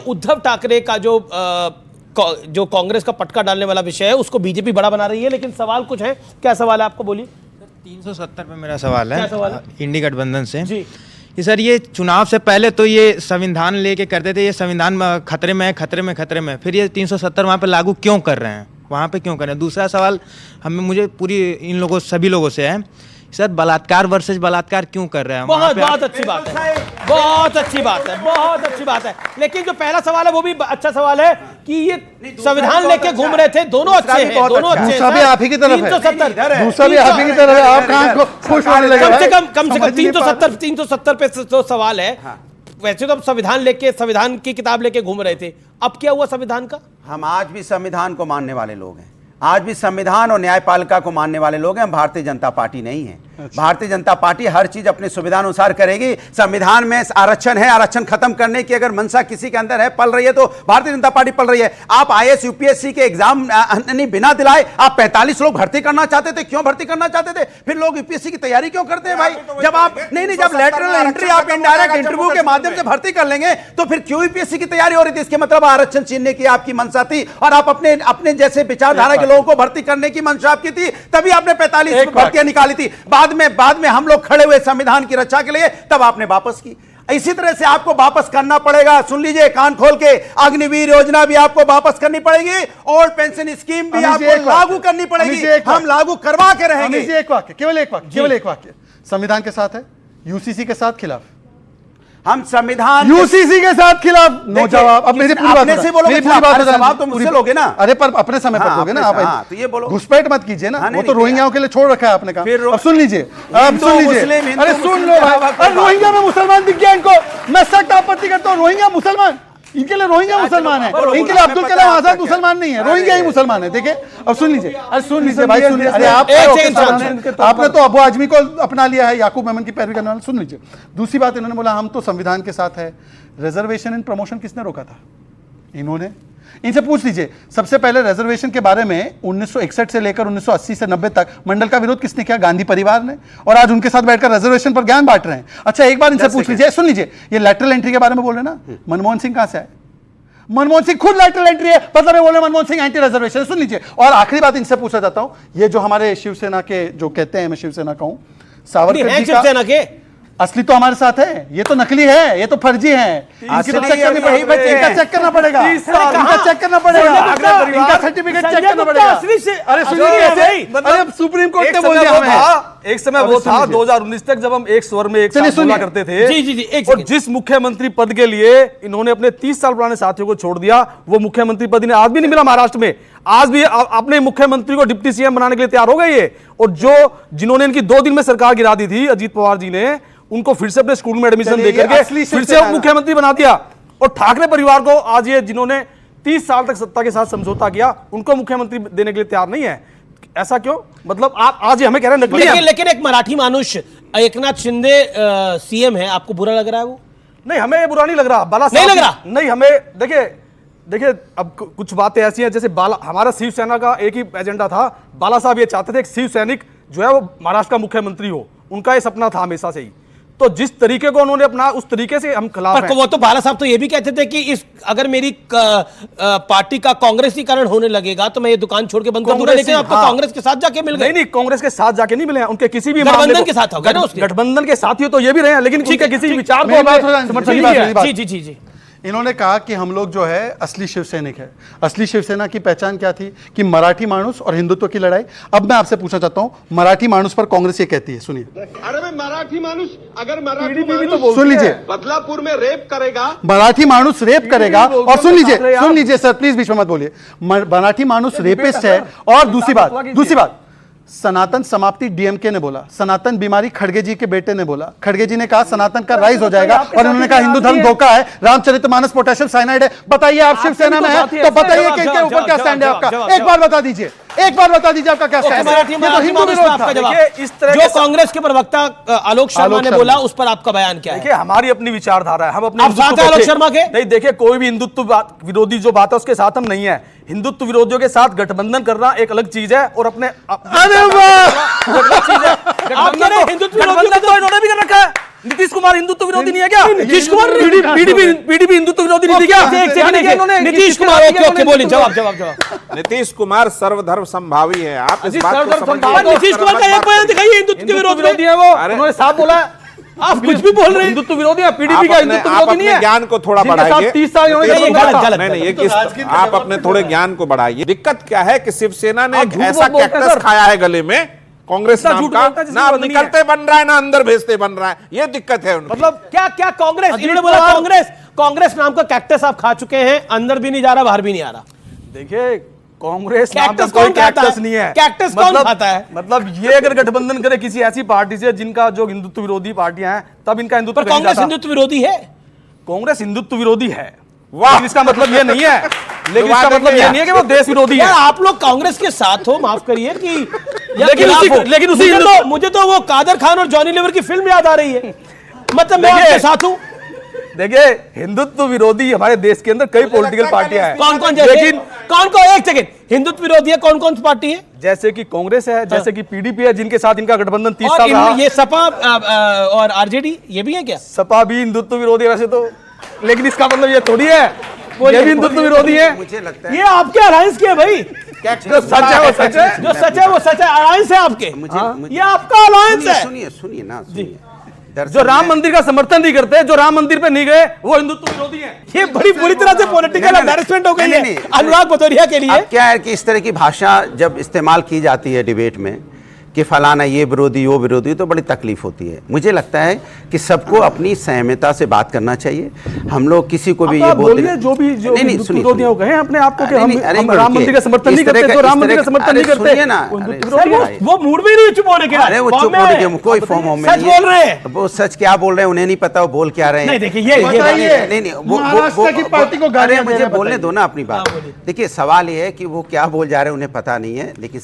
उद्धव ठाकरे का जो कांग्रेस का पटका डालने वाला विषय है उसको बीजेपी बड़ा बना रही है। लेकिन सवाल कुछ है। क्या सवाल है आपको? बोलिए। 370 पे मेरा सवाल है, है? इंडी गठबंधन से जी। ये सर, ये चुनाव से पहले तो ये संविधान लेके करते थे, ये संविधान खतरे में है, खतरे में, फिर ये 370 वहाँ पे लागू क्यों कर रहे हैं? वहाँ पे क्यों कर रहे हैं? दूसरा सवाल मुझे पूरी इन लोगों सभी लोगों से है सर, बलात्कार वर्सेस बलात्कार क्यों कर रहे हैं? बहुत अच्छी बात है, बहुत अच्छी बात है। लेकिन जो पहला सवाल है वो भी अच्छा सवाल है कि ये संविधान लेके घूम रहे थे। दोनों अच्छे हैं, दोनों अच्छे हैं। दूसरा भी आप ही की तरफ है। 370 दूसरा भी आप ही की तरफ है। आप कहां खुश होने लगे? कम से कम 370 पे तो सवाल है। वैसे तो हम संविधान की किताब लेके घूम रहे थे। अब क्या हुआ संविधान का? हम आज भी संविधान को मानने वाले लोग हैं। आज भी संविधान और न्यायपालिका को मानने वाले लोग हैं। हम भारतीय जनता पार्टी नहीं है। भारतीय जनता पार्टी हर चीज अपनी सुविधा अनुसार करेगी। संविधान में आरक्षण है, आरक्षण खत्म करने की अगर मंशा किसी के अंदर है, पल रही है, तो भारतीय जनता पार्टी पल रही है। आप आईएएस यूपीएससी के एग्जाम नहीं बिना दिलाए आप 45 लोग भर्ती करना चाहते थे। क्यों भर्ती करना चाहते थे? फिर लोग यूपीएससी की तैयारी क्यों करते हैं भाई? जब आप नहीं जब लेटरल एंट्री आप इनडायरेक्ट इंटरव्यू के माध्यम से भर्ती कर लेंगे तो फिर क्यों यूपीएससी की तैयारी हो रही थी? इसके मतलब आरक्षण छीनने की आपकी मंशा थी और आप अपने जैसे विचारधारा के लोगों को भर्ती करने की मंशा आपकी थी, तभी आपने 45 भर्तियां निकाली थी। बाद में हम लोग खड़े हुए संविधान की रक्षा के लिए, तब आपने वापस की। इसी तरह से आपको वापस करना पड़ेगा। सुन लीजिए कान खोल के, अग्निवीर योजना भी आपको वापस करनी पड़ेगी, ओल्ड पेंशन स्कीम भी आपको लागू करनी पड़ेगी। हम लागू करवा के रहेंगे। एक वाक्य, केवल एक वाक्य, संविधान के साथ है, यूसीसी के साथ खिलाफ। हम संविधान यूसीसी के साथ खिलाफ। नो जवाब। अब मेरी पूरी बात से बोलोगे, जवाब तो मुझसे लोगे ना। अरे पर अपने समय पर दोगे ना आप। तो ये बोलो, घुसपैठ मत कीजिए ना। वो तो रोहिंग्याओं के लिए छोड़ रखा है आपने कहा। अब सुन लीजिए, अरे सुन लो भाई। अरे रोहिंग्या में मुसलमान दिख गया इनको। मैं सख्त आपत्ति करता हूँ। रोहिंग्या मुसलमान, इनके लिए रोहिंग्या मुसलमान है, इनके लिए अब्दुल कलाम आजाद मुसलमान नहीं है, रोहिंग्या ही मुसलमान है। देखिए अब सुन लीजिए, अरे सुन लीजिए भाई, सुन लीजिए। अरे आपने तो अबू आजमी को अपना लिया है, याकूब मेमन की पैरवी करने वाले। सुन लीजिए, दूसरी बात इन्होंने बोला हम तो संविधान के साथ है। रिजर्वेशन इन प्रमोशन किसने रोका था? इन्होंने। इनसे पूछ लीजिए, सबसे पहले रिजर्वेशन के बारे में 1961 से लेकर 1980 से 90 तक मंडल का विरोध किसने किया? गांधी परिवार ने। और आज उनके साथ बैठकर रिजर्वेशन पर ज्ञान बांट रहे हैं। अच्छा एक बार इनसे पूछ लीजिए, सुन लीजिए, ये लैटरल एंट्री के बारे में बोल रहे ना, मनमोहन सिंह कहां से आए? मनमोहन सिंह खुद लैटरल एंट्री है, मतलब मैं बोल रहा हूं मनमोहन सिंह एंटी रिजर्वेशन। सुन लीजिए, और आखिरी बात इनसे पूछना चाहता हूं, ये जो हमारे शिवसेना के जो कहते हैं, मैं शिवसेना कहूं, सावरकर जी शिवसेना के असली तो हमारे साथ है, ये तो नकली है, ये तो फर्जी है। इनकी तो चेक करनी पड़ेगी, इनका चेक करना पड़ेगा, इनका चेक करना पड़ेगा, इनका सर्टिफिकेट चेक करना पड़ेगा। अरे सुनिए, अरे सुप्रीम कोर्ट ने बोल दिया हमें। एक समय वो था 2019 तक जब हम एक स्वर में एक साथ बोला करते थे। जी, और जिस मुख्यमंत्री पद के लिए इन्होंने अपने 30 साल पुराने साथियों को छोड़ दिया, वो मुख्यमंत्री पद इन्हें आज भी नहीं मिला महाराष्ट्र में। आज भी अपने मुख्यमंत्री को डिप्टी सीएम बनाने के लिए तैयार हो गए ये। और जिन्होंने इनकी 2 दिन में सरकार गिरा दी थी, अजीत पवार जी ने उनको फिर से अपने स्कूल में एडमिशन देकर के फिर से मुख्यमंत्री बना दिया। और ठाकरे परिवार को आज ये जिन्होंने 30 साल तक सत्ता के साथ समझौता किया, उनको मुख्यमंत्री देने के लिए तैयार नहीं है। ऐसा क्यों? मतलब आप आज हमें कह रहे हैं नकली है। लेकिन एक मराठी मानुष एकनाथ शिंदे सीएम है, आपको बुरा लग रहा है वो? नहीं, हमें बुरा नहीं लग रहा। बाला नहीं लग रहा? नहीं, हमें देखिए अब कुछ बातें ऐसी हैं, जैसे हमारा शिवसेना का एक ही एजेंडा था। बाला साहब ये चाहते थे एक शिव सैनिक जो है वो महाराष्ट्र का मुख्यमंत्री हो, उनका ये सपना था हमेशा से ही। तो जिस तरीके को उन्होंने अपना, उस तरीके से हम खिलाफ हैं। वो तो बाला साहब तो ये भी कहते थे कि अगर मेरी पार्टी का कांग्रेसीकरण होने लगेगा तो मैं ये दुकान छोड़ के बंद कर दूंगा। लेकिन आपको कांग्रेस के साथ जाके मिल गए? नहीं, कांग्रेस के साथ जाके नहीं मिले हैं, उनके किसी भी गठबंधन के साथ होगा ना, गठबंधन के साथियों तो ये भी रहे हैं, लेकिन उनके किसी विचार को जी। इन्होंने कहा कि हम लोग जो है असली शिवसैनिक है। असली शिवसेना की पहचान क्या थी? कि मराठी मानुस और हिंदुत्व की लड़ाई। अब मैं आपसे पूछना चाहता हूं, मराठी मानुस पर कांग्रेस ये कहती है, सुनिए। अरे मैं मराठी मानुस, अगर मराठी मानुस सुन लीजिए, बदलापुर में रेप करेगा, मराठी मानुस रेप करेगा। और सुन लीजिए सर, प्लीज बीच में मत बोलिए। मराठी मानुस रेपिस्ट है। और दूसरी बात, सनातन समाप्ति डीएमके ने बोला, सनातन बीमारी खड़गे जी के बेटे ने बोला। खड़गे जी ने कहा सनातन का राइज हो जाएगा, और उन्होंने कहा हिंदू धर्म धोखा है, रामचरितमानस पोटेशियम साइनाइड है। बताइए, आप शिवसेना में है तो बताइए कि इनके ऊपर क्या स्टैंड है आपका? एक बार बता दीजिए आपका क्या स्टैंड है? तो हिंदू विरोध था। जो कांग्रेस के प्रवक्ता आलोक शर्मा ने बोला, उस पर आपका बयान क्या है? देखिए, हमारी अपनी विचारधारा है, हम अपने आलोक शर्मा के नहीं। देखिए, कोई भी हिंदुत्व विरोधी जो बात है उसके साथ हम नहीं है। हिंदुत्व विरोधियों के साथ गठबंधन करना एक अलग चीज है, और अपने हिंदुत्व इन्होंने भी कर रखा है। नीतीश कुमार हिंदुत्व विरोधी नहीं है क्या? नीतीश कुमार पीडीपी हिंदुत्व विरोधी नहीं थी क्या? नीतीश कुमार ओके बोलिए, जवाब। नीतीश कुमार सर्वधर्म संभावी है। आप इस बात को समझिए। नीतीश कुमार का एक बयान दिखाइए हिंदुत्व के विरोधी है वो। उन्होंने साफ बोला, आप कुछ भी बोल रहे हैं। हिंदुत्व विरोधी है, पीडीपी का हिंदुत्व विरोधी नहीं है। ज्ञान को थोड़ा बढ़ाइए। 30 साल नहीं, आप अपने थोड़े ज्ञान को बढ़ाइए। दिक्कत क्या है कि शिवसेना ने ऐसा कैक्टस खाया है गले में, कांग्रेस नाम का, ना अब निकलते बन रहा है ना अंदर भेजते बन रहा है। ये दिक्कत है उनकी। मतलब क्या कांग्रेस, इन्होंने बोला कांग्रेस नाम का कैक्टस आप खा चुके हैं, अंदर भी नहीं जा रहा, बाहर भी नहीं आ रहा। देखिए, कांग्रेस नाम का कोई कैक्टस नहीं है। कैक्टस कौन खाता है? मतलब ये अगर गठबंधन करे किसी ऐसी पार्टी से जिनका जो हिंदुत्व विरोधी पार्टियां हैं, तब इनका हिंदुत्व। कांग्रेस हिंदुत्व विरोधी है? कांग्रेस हिंदुत्व विरोधी है, वाह। इसका मतलब ये नहीं है, लेकिन इसका मतलब ये नहीं है कि वो देश विरोधी है। आप लोग कांग्रेस के साथ हो, माफ करिए कि लेकिन मुझे तो वो कादर खान और जॉनी लीवर की फिल्म याद आ रही है। मतलब मैं आपके साथ हूं। देखिए, हिंदुत्व विरोधी हमारे देश के अंदर कई पॉलिटिकल पार्टियां हैं। कौन कौन, लेकिन कौन कौन, एक सेकंड, हिंदुत्व विरोधी है कौन कौन सी पार्टी है? जैसे कि कांग्रेस है, जैसे कि पीडीपी है, जिनके साथ इनका गठबंधन 30 साल रहा। ये सपा और आरजेडी ये भी है क्या? सपा भी हिंदुत्व विरोधी है वैसे तो, लेकिन इसका मतलब ये थोड़ी है ये भी हिंदुत्व विरोधी है। मुझे लगता है ये आपके अलायंस के है भाई, जो सच है वो सच है, जो सच है वो सच है। अलायंस है आपके, ये आपका अलायंस है। सुनिए ना, सुनिए। जो राम मंदिर का समर्थन नहीं करते, जो राम मंदिर पे नहीं गए, वो हिंदुत्व विरोधी हैं। ये बड़ी बुरी तरह से पॉलिटिकल एम्बैरेसमेंट हो गई है अनुराग भदौरिया के लिए। अब क्या है कि इस तरह की भाषा जब इस्तेमाल की जाती है डिबेट में कि फलाना ये विरोधी वो विरोधी, तो बड़ी तकलीफ होती है। मुझे लगता है कि सबको अपनी संयमता से बात करना चाहिए। हम लोग किसी को भी ये बोलते जो भी विरोधी हो गए अपने आप को कि हम राम मंदिर का समर्थन नहीं करते, तो राम मंदिर का समर्थन नहीं करते ना, वो मूड भी नहीं चुप होने के। अरे वो चुप होने के कोई फॉर्म में सच बोल रहे हैं। वो सच क्या बोल रहे हैं उन्हें नहीं पता, वो बोल क्या रहे हैं। नहीं देखिए, ये नहीं महाराष्ट्र की पार्टी को गालियां मुझे बोलने दो ना अपनी बात। देखिए, सवाल ये है कि वो क्या बोल जा रहे हैं उन्हें पता नहीं है, लेकिन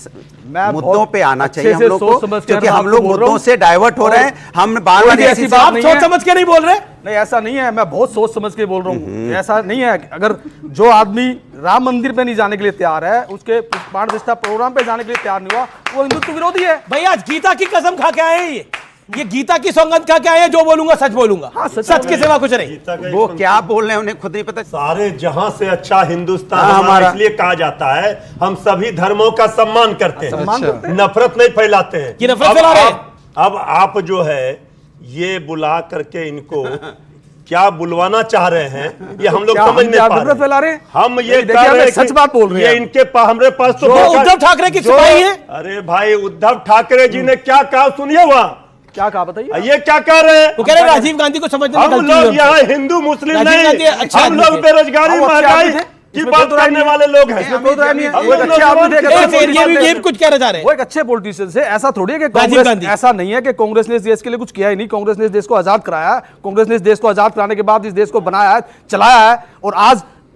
मुद्दों पे आना चाहिए हम लोग को, क्योंकि हम लोग मुद्दों से डाइवर्ट हो रहे हैं। हम बार-बार ऐसी बात सोच समझ के नहीं बोल रहे। नहीं, ऐसा नहीं है, मैं बहुत सोच समझ के बोल रहा हूँ। ऐसा नहीं है, अगर जो आदमी राम मंदिर पे नहीं जाने के लिए तैयार है, उसके प्राण प्रतिष्ठा प्रोग्राम पे जाने के लिए तैयार नहीं हुआ, वो हिंदुत्व विरोधी है। भैया गीता की कसम खा के आए हैं, ये गीता की सौगंध खा के आए हैं, जो बोलूंगा सच बोलूंगा। हाँ, सच के सिवा कुछ नहीं। वो क्या बोल रहे हैं उन्हें खुद नहीं पता। सारे जहां से अच्छा हिंदुस्तान हमारा इसलिए कहा जाता है, हम सभी धर्मों का सम्मान करते हैं, नफरत नहीं फैलाते हैं। कि नफरत फैला रहे हैं। अब आप जो है ये बुला करके इनको क्या बुलवाना चाह रहे हैं, ये हम लोग समझ नहीं पा रहे हैं। हम ये कह रहे हैं, सच बात बोल रहे हैं। ये इनके हमारे पास तो उद्धव ठाकरे की सिपाही है। अरे भाई, उद्धव ठाकरे जी ने क्या कहा सुनिए, वहां क्या कहा बताइए। ये क्या कह रहे हैं? वो कह रहे हैं राजीव गांधी को समझने में हम लोग यहाँ हिंदू मुस्लिम नहीं, हम लोग बेरोजगारी महंगाई की बात करने वाले लोग हैं। ये कुछ कहना चाह रहे हैं। वो एक अच्छे पॉलिटिशियन से, ऐसा थोड़ी है कि कांग्रेस, ऐसा नहीं है कि कांग्रेस ने इस देश के लिए कुछ किया ही नहीं। कांग्रेस ने इस देश को आजाद कराया है, कांग्रेस ने इस देश को आजाद कराने के बाद इस देश को बनाया है, चलाया है, और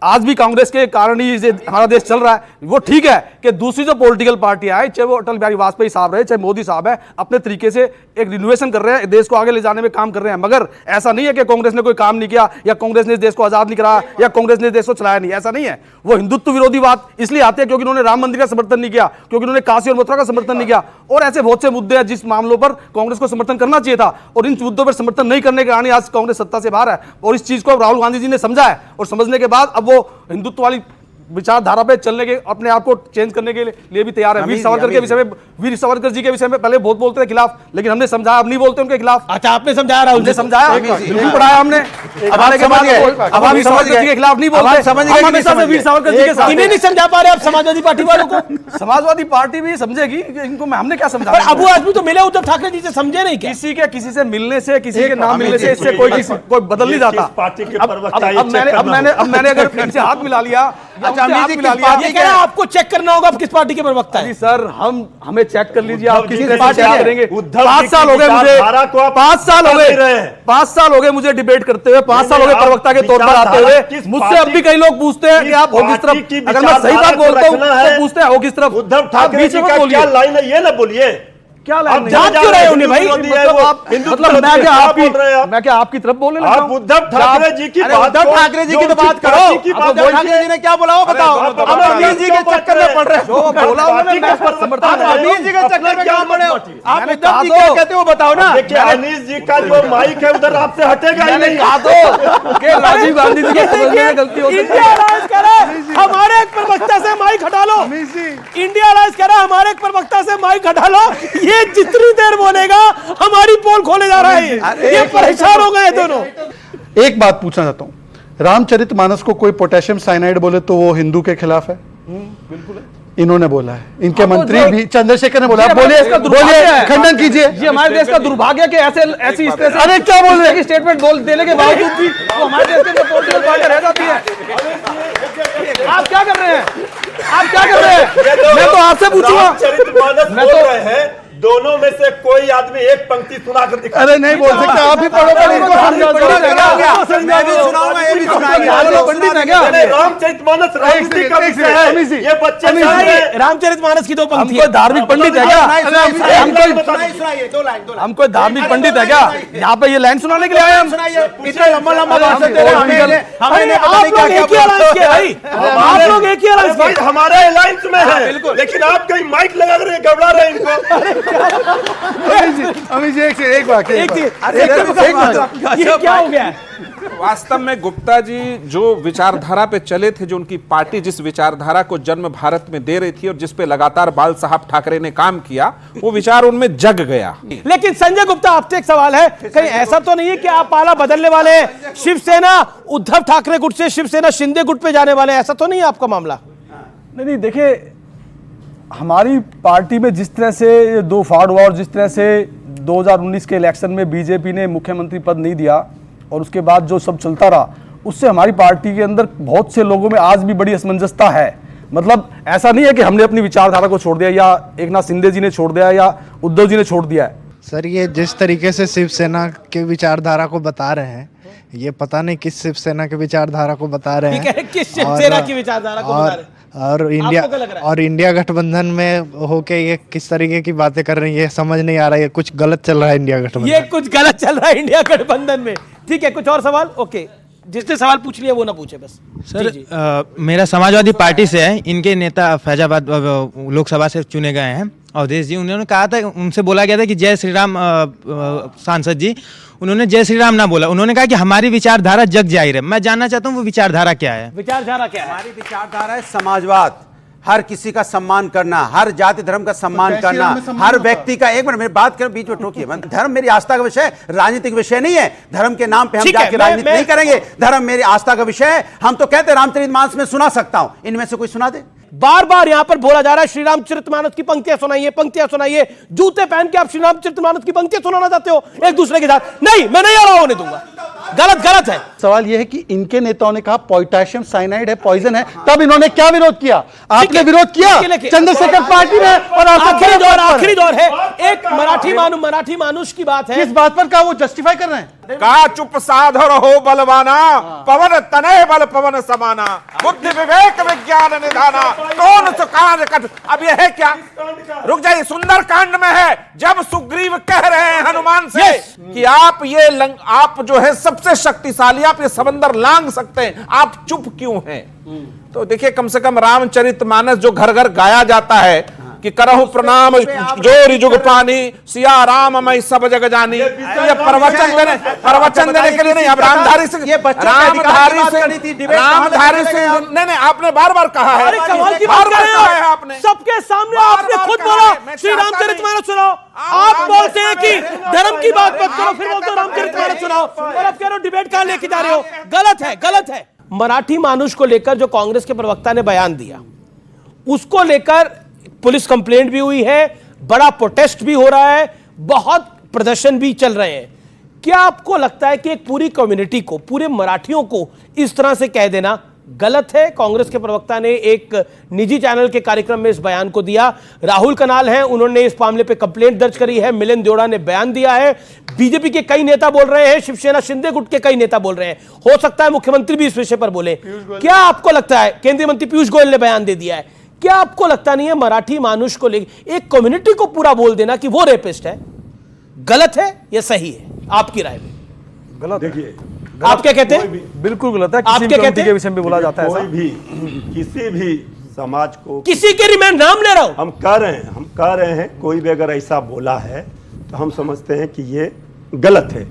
आज भी कांग्रेस के कारण ही हमारा देश चल रहा है। वो ठीक है कि दूसरी जो पॉलिटिकल पार्टियां आई, चाहे वो अटल बिहारी वाजपेयी साहब रहे, चाहे मोदी साहब है, अपने तरीके से एक रिनोवेशन कर रहे हैं, देश को आगे ले जाने में काम कर रहे हैं। मगर ऐसा नहीं है कि कांग्रेस ने कोई काम नहीं किया, या कांग्रेस ने इस देश को आजाद नहीं कराया, या कांग्रेस ने इस देश को चलाया नहीं, ऐसा नहीं है। वो हिंदुत्व विरोधी बात इसलिए आती है क्योंकि उन्होंने राम मंदिर का समर्थन नहीं किया, क्योंकि उन्होंने काशी और मथुरा का समर्थन नहीं किया, और ऐसे बहुत से मुद्दे हैं जिस मामलों पर कांग्रेस को समर्थन करना चाहिए था, और इन मुद्दों पर समर्थन नहीं करने के कारण आज कांग्रेस सत्ता से बाहर है। और इस चीज को राहुल गांधी जी ने समझा है, और समझने के बाद अब वो हिंदुत्व वाली विचारधारा पे चलने के, अपने आप को चेंज करने के लिए भी तैयार है। वीर सावरकर के विषय में, वीर सावरकर जी के विषय में पहले बहुत बोलते थे खिलाफ, लेकिन हमने समझाया, अब नहीं बोलते उनके खिलाफ। अच्छा, आपने समझाया, राहुल ने समझाया, बिल्कुल पढ़ाया हमने। अब आने के बाद अब वीर सावरकर जी के खिलाफ नहीं बोलते, समझ गए हमेशा से वीर सावरकर जी के साथ। इन्हें नहीं समझा पा रहे आप समाजवादी पार्टी वालों को? समाजवादी पार्टी भी समझेगी कि इनको हमने क्या समझा। अबू आदमी तो मिले उद्धव ठाकरे जी से, समझे नहीं क्या? किसी से मिलने से, किसी के नाम मिलने से इससे कोई बदल नहीं जाता। अब मैंने अगर इनसे हाथ मिला लिया, ये कह रहा है आपको चेक करना होगा आप किस पार्टी के प्रवक्ता है। सर, हमें चेक कर लीजिए, आप किस पार्टी के करेंगे। 5 साल हो गए मुझे, 5 साल हो गए मुझे डिबेट करते हुए, 5 साल हो गए प्रवक्ता के तौर पर आते हुए। मुझसे अब भी कई लोग पूछते हैं कि आप हो किस तरफ। अगर मैं सही बात बोलता हूँ तो पूछते हैं हो किस तरफ। उद्धव ठाकरे जी का क्या लाइन है ये ना बोलिए, क्या लाइन है? जान क्यों रहे उन्हें भाई? मतलब मैं क्या आपकी तरफ बोलने लगा हूं? उद्धव ठाकरे जी की बात, उद्धव ठाकरे जी की तो बात करो। उद्धव ठाकरे जी ने क्या बोला वो बताओ। अब अमीर जी के चक्कर में पड़ रहे हो। बोला उन्होंने, मैं पर समर्थन। अमीर जी के चक्कर में क्यों पड़े हो? आप उद्धव जी क्या कहते हो बताओ ना। देखिए, अनीश जी का जो माइक है उधर आपसे हटेगा ही नहीं। कहा दो कि राजीव गांधी जी की गलती हो सकती है। इंडिया कह रहा है हमारे एक प्रवक्ता से माइक हटा लो। इंडिया कह रहा है हमारे एक प्रवक्ता से माइक हटा लो। ये जितनी देर बोलेगा हमारी पोल खोले जा रहा है। ये परेशान हो गए दोनों। एक बात पूछना चाहता हूं, रामचरितमानस को कोई पोटेशियम साइनाइड बोले तो वो हिंदू के खिलाफ है? बिल्कुल है। इन्होंने बोला है, इनके मंत्री भी चंद्रशेखर ने बोला। बोलिए, खंडन कीजिए। ये हमारे देश का दुर्भाग्य कि ऐसी स्टेटमेंट, अरे क्या बोल रहे हैं, स्टेटमेंट देने के बावजूद भी वो हमारे देश के अंदर पॉलिटिकल पार्टी रह जाती है। आप क्या कर रहे हैं? आप क्या कर रहे हैं? मैं तो आपसे पूछूंगा। मैं तो दोनों में से कोई आदमी एक पंक्ति सुनाकर दिखा। अरे नहीं बोल सकते, आप ही पढ़ो, पंडित है क्या? रामचरितमानस राजनीति का विषय है, ये बच्चे रामचरितमानस की 2 पंक्ति हमको धार्मिक पंडित है क्या? हमको धार्मिक पंडित है क्या? यहाँ पे ये लाइन सुनाने के लिए आए हम? इतना लंबा लंबा भाषण दे रहे हैं, आप लोग एक ही अलायंस के, हमारे अलायंस में है, लेकिन आप कहीं माइक लगा कर घबरा रहे हैं इनको। अमित जी एक वाक्य, ये क्या हो गया? वास्तव में गुप्ता जी जो विचारधारा पे चले थे, जो उनकी पार्टी जिस विचारधारा को जन्म भारत में दे रही थी और जिस पे लगातार बाल साहब ठाकरे ने काम किया, वो विचार उनमें जग गया। लेकिन संजय गुप्ता, आपसे एक सवाल है, कहीं ऐसा तो नहीं है कि आप पाला बदलने वाले हैं, शिवसेना उद्धव ठाकरे गुट से शिवसेना शिंदे गुट पे जाने वाले हैं, ऐसा तो नहीं है आपका मामला? नहीं, देखिए, हमारी पार्टी में जिस तरह से दो फाड़ हुआ और जिस तरह से 2019 के इलेक्शन में बीजेपी ने मुख्यमंत्री पद नहीं दिया और उसके बाद जो सब चलता रहा, उससे हमारी पार्टी के अंदर बहुत से लोगों में आज भी बड़ी असमंजसता है। मतलब ऐसा नहीं है कि हमने अपनी विचारधारा को छोड़ दिया या एकनाथ शिंदे जी ने छोड़ दिया या उद्धव जी ने छोड़ दिया है। सर, ये जिस तरीके से शिवसेना के विचारधारा को बता रहे हैं, ये पता नहीं किस शिवसेना के विचारधारा को बता रहे हैं, किस शिवसेना की विचारधारा को बता रहे हैं? और इंडिया गठबंधन में होके ये किस तरीके की बातें कर रही है, समझ नहीं आ रहा है, कुछ गलत चल रहा है इंडिया गठबंधन। ये कुछ गलत चल रहा है इंडिया गठबंधन में। ठीक है, कुछ और सवाल? ओके, जिसने सवाल पूछ लिया वो ना पूछे बस। सर, मेरा समाजवादी पार्टी से है, इनके नेता फैजाबाद लोकसभा से चुने गए हैं अवधेश जी। उन्होंने कहा था, उनसे बोला गया था कि जय श्री राम, सांसद जी, उन्होंने जय श्री राम ना बोला, उन्होंने कहा कि हमारी विचारधारा जग जाहिर है। मैं जानना चाहता हूँ वो विचारधारा क्या है? विचारधारा क्या है? हमारी विचारधारा है समाजवाद, हर किसी का सम्मान करना, हर जाति धर्म का सम्मान करना, हर व्यक्ति का। एक मिनट मेरी बात करें, बीच में टोकिए। धर्म मेरी आस्था का विषय है, राजनीतिक विषय नहीं है। धर्म के नाम पे हम जाके राजनीति नहीं करेंगे। धर्म मेरी आस्था का विषय है। हम तो कहते हैं रामचरितमानस में सुना सकता हूं, इनमें से कोई सुना दे। बार बार यहां पर बोला जा रहा है श्री रामचरितमानस की पंक्तियां सुनाइए, पंक्तियां सुनाइए। जूते पहन के आप श्री रामचरितमानस की पंक्तियां सुनाना चाहते हो एक दूसरे के साथ? नहीं, मैं नहीं आ रहा होने दूंगा। गलत है। सवाल यह है कि इनके नेताओं ने कहा पोटेशियम साइनाइड है, पॉइजन है, तब इन्होंने क्या विरोध किया? आपने विरोध किया चंद्रशेखर पार्टी में। और आखिरी दौर है, एक मराठी मानुष की बात है। किस बात पर कहा? वो जस्टिफाई कर रहे हैं। का चुप साधो रहो बलवाना, पवन तनय बल पवन समाना, बुद्धि विवेक विज्ञान निधाना, कौन सो कार्य कर। अब यह है क्या? रुक जाइए, सुंदर कांड में है, जब सुग्रीव कह रहे हैं हनुमान से कि आप जो है सबसे शक्तिशाली, आप ये समंदर लांग सकते हैं, आप चुप क्यों हैं? तो देखिए, कम से कम रामचरितमानस जो घर घर गाया जाता है कि करहु प्रणाम जोरी जुग पानी, सिया राम मैं सब जग जानी, तो ये प्रवचन देने के लिए नहीं। अब रामधारी से नहीं, आपने बार बार कहा है, कमाल की बात कर रहे हैं आपने, सबके सामने आपने खुद बोला श्री रामचरितमानस सुनाओ। आप बोलते हैं कि धर्म की बात मत करो, फिर बोलते हो रामचरितमानस सुनाओ, और अब कह रहे हो डिबेट कहां लेके जा रहे हो। गलत है। मराठी मानुष को लेकर जो कांग्रेस के प्रवक्ता ने बयान दिया, उसको लेकर पुलिस कंप्लेंट भी हुई है, बड़ा प्रोटेस्ट भी हो रहा है, बहुत प्रदर्शन भी चल रहे हैं। क्या आपको लगता है कि एक पूरी कम्युनिटी को, पूरे मराठियों को इस तरह से कह देना गलत है? कांग्रेस के प्रवक्ता ने एक निजी चैनल के कार्यक्रम में इस बयान को दिया। राहुल कनाल हैं, उन्होंने इस मामले पे कंप्लेंट दर्ज करी है। मिलिंद देवड़ा ने बयान दिया है। बीजेपी के कई नेता बोल रहे हैं, शिवसेना शिंदे गुट के कई नेता बोल रहे हैं। हो सकता है मुख्यमंत्री भी इस विषय पर बोले। क्या आपको लगता है? केंद्रीय मंत्री पीयूष गोयल ने बयान दे दिया है। क्या आपको लगता नहीं है मराठी मानुष को लेकर एक कम्युनिटी को पूरा बोल देना कि वो रेपिस्ट है, गलत है या सही है? आपकी राय में गलत। देखिए, आप क्या कहते हैं? बिल्कुल गलत है। आप क्या कहते हैं? के विषय में बोला जाता है कोई भी किसी भी समाज को, किसी के मैं नाम ले रहा हूं, हम कह रहे हैं कोई भी अगर ऐसा बोला है तो हम समझते हैं कि ये गलत है।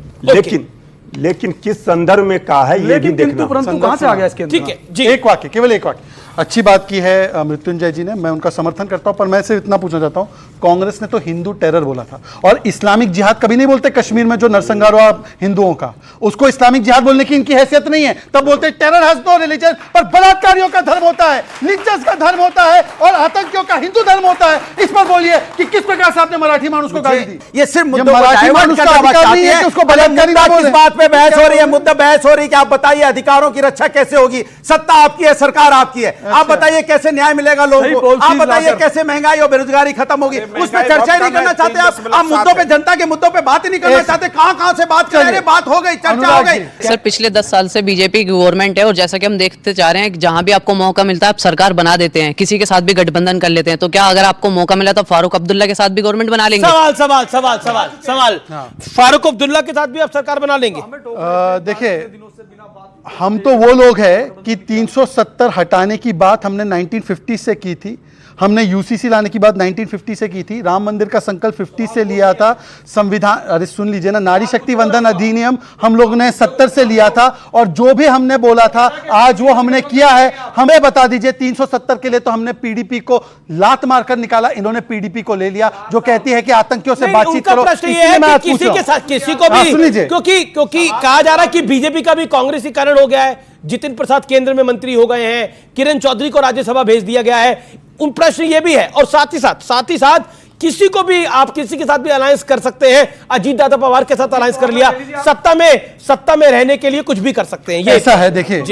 लेकिन किस संदर्भ में कहा है ये भी देखना। परंतु कहां से आ गया इसके अंदर? ठीक है जी, एक वाक्य, केवल एक वाक्य। अच्छी बात की है मृत्युंजय जी ने, मैं उनका समर्थन करता हूं, पर मैं सिर्फ इतना पूछना चाहता हूं, कांग्रेस ने तो हिंदू टेरर बोला था, और इस्लामिक जिहाद कभी नहीं बोलते। कश्मीर में जो नरसंहार हुआ हिंदुओं का, उसको इस्लामिक जिहाद बोलने की इनकी हैसियत नहीं है। तब बोलते टेरर हैज नो रिलीजन, पर बलात्कारियों का धर्म होता है, लिंचर्स का धर्म होता है, और आतंकियों का हिंदू धर्म होता है। इस पर बोलिए कि किस प्रकार से आपने मराठी मानुष को गाली दी। ये सिर्फ मराठी मानुष का अधिकार नहीं है कि उसको बलात्कारी ना बोले। किस बात पे बहस हो रही है? मुद्दा बहस हो रही है कि आप बताइए अधिकारों की रक्षा कैसे होगी? सत्ता आपकी है, सरकार आपकी है, आप बताइए कैसे न्याय मिलेगा लोगों को, आप बताइए कैसे महंगाई और बेरोजगारी खत्म होगी, उस पर चर्चा ही नहीं करना चाहते आप मुद्दों पे, जनता के मुद्दों पे बात ही नहीं करना चाहते। कहां से बात कर रहे हैं, बात हो गई, चर्चा हो गई। सर पिछले 10 साल से बीजेपी की गवर्नमेंट है और जैसा कि हम देखते जा रहे हैं जहां भी आपको मौका मिलता है आप सरकार बना देते हैं, किसी के साथ भी गठबंधन कर लेते हैं। तो क्या अगर आपको मौका मिला तो फारूक अब्दुल्ला के साथ भी गवर्नमेंट बना लेंगे? सवाल फारूक अब्दुल्ला के साथ भी आप सरकार बना लेंगे? देखिए, हम तो वो लोग हैं कि 370 हटाने की बात हमने 1950 से की थी, हमने यूसीसी लाने की बात 1950 से की थी, राम मंदिर का संकल्प 50 से लिया था, संविधान, अरे सुन लीजिए ना, नारी शक्ति वंदन अधिनियम हम लोग ने 70 से लिया था, और जो भी हमने बोला था आज वो हमने किया है। हमें बता दीजिए 370 के लिए तो हमने पीडीपी को लात मारकर निकाला, इन्होंने पीडीपी को ले लिया जो कहती है कि आतंकियों से बातचीत करो। किसी के साथ किसी को भी, क्योंकि कहा जा रहा है कि बीजेपी का भी कांग्रेसीकरण हो गया है, जितिन प्रसाद केंद्र में मंत्री हो गए हैं, किरण चौधरी को राज्यसभा भेज दिया गया है। उन प्रश्न ये भी है, और साथ ही साथ किसी को भी आप किसी के साथ भी अलायंस कर सकते हैं। अजीत दादा पवार के साथ अलायंस कर लिया, सत्ता में रहने के लिए कुछ भी कर सकते हैं। ये ऐसा है, देखिए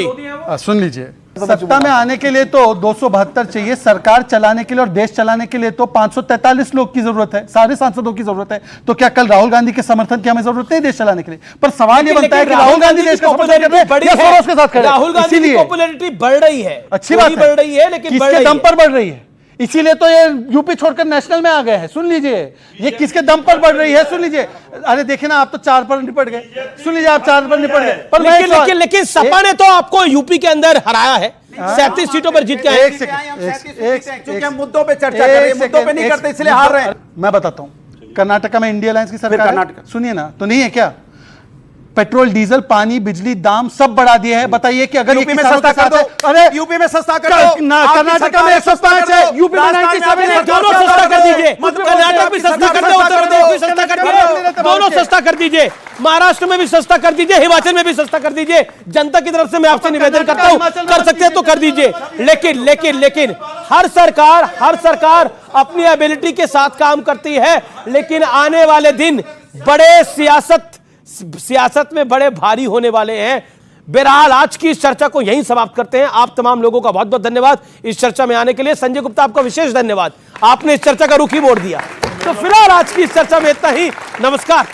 सुन लीजिए, सत्ता में आने के लिए तो 272 चाहिए, सरकार चलाने के लिए और देश चलाने के लिए तो 543 लोग की जरूरत है, सारे सांसदों की जरूरत है। तो क्या कल राहुल गांधी के समर्थन की हमें जरूरत नहीं देश चलाने के लिए? पर सवाल ये बनता है कि राहुल गांधी देश का समर्थन कर रहे हैं या सोरोस के साथ खड़े हैं? राहुल गांधी की पॉपुलैरिटी बढ़ रही है, अच्छी बात बढ़ रही है, लेकिन किसके दम पर बढ़ रही है? इसीलिए तो ये यूपी छोड़कर नेशनल में आ गए हैं। सुन लीजिए, ये किसके दम पर बढ़ रही है? सुन लीजिए, अरे देखिए ना, आप तो 4 पर निपट गए। सुन लीजिए, आप 4 पर निपट गए, पर लेकिन सपा ने तो आपको यूपी के अंदर हराया है, 37 सीटों पर जीत के आए। क्योंकि हम मुद्दों पे चर्चा कर रहे हैं, मुद्दों पे नहीं करते इसलिए हार रहे हैं। मैं बताता हूं, कर्नाटका में इंडिया अलायंस की सरकार है, सुनिए ना, तो नहीं है क्या? पेट्रोल, डीजल, पानी, बिजली दाम सब बढ़ा दिए हैं। बताइए कि अगर यूपी में सस्ता कर दो, अरे यूपी में सस्ता कर दो, कर्नाटका में 105 है, यूपी में 97 है, दोनों सस्ता कर दीजिए। कर्नाटक भी सस्ता कर दे, उत्तर प्रदेश भी सस्ता कर दीजिए, दोनों सस्ता कर दीजिए, महाराष्ट्र में भी सस्ता कर दीजिए, हिमाचल में भी सस्ता कर दीजिए। जनता की तरफ से मैं आपसे निवेदन करता हूं, कर सकते हैं तो कर दीजिए। लेकिन हर सरकार अपनी एबिलिटी के साथ काम करती है, लेकिन आने वाले दिन बड़े सियासत में बड़े भारी होने वाले हैं। बहरहाल आज की इस चर्चा को यहीं समाप्त करते हैं। आप तमाम लोगों का बहुत बहुत धन्यवाद इस चर्चा में आने के लिए। संजय गुप्ता, आपका विशेष धन्यवाद, आपने इस चर्चा का रुख ही मोड़ दिया। तो फिलहाल आज की इस चर्चा में इतना ही। नमस्कार।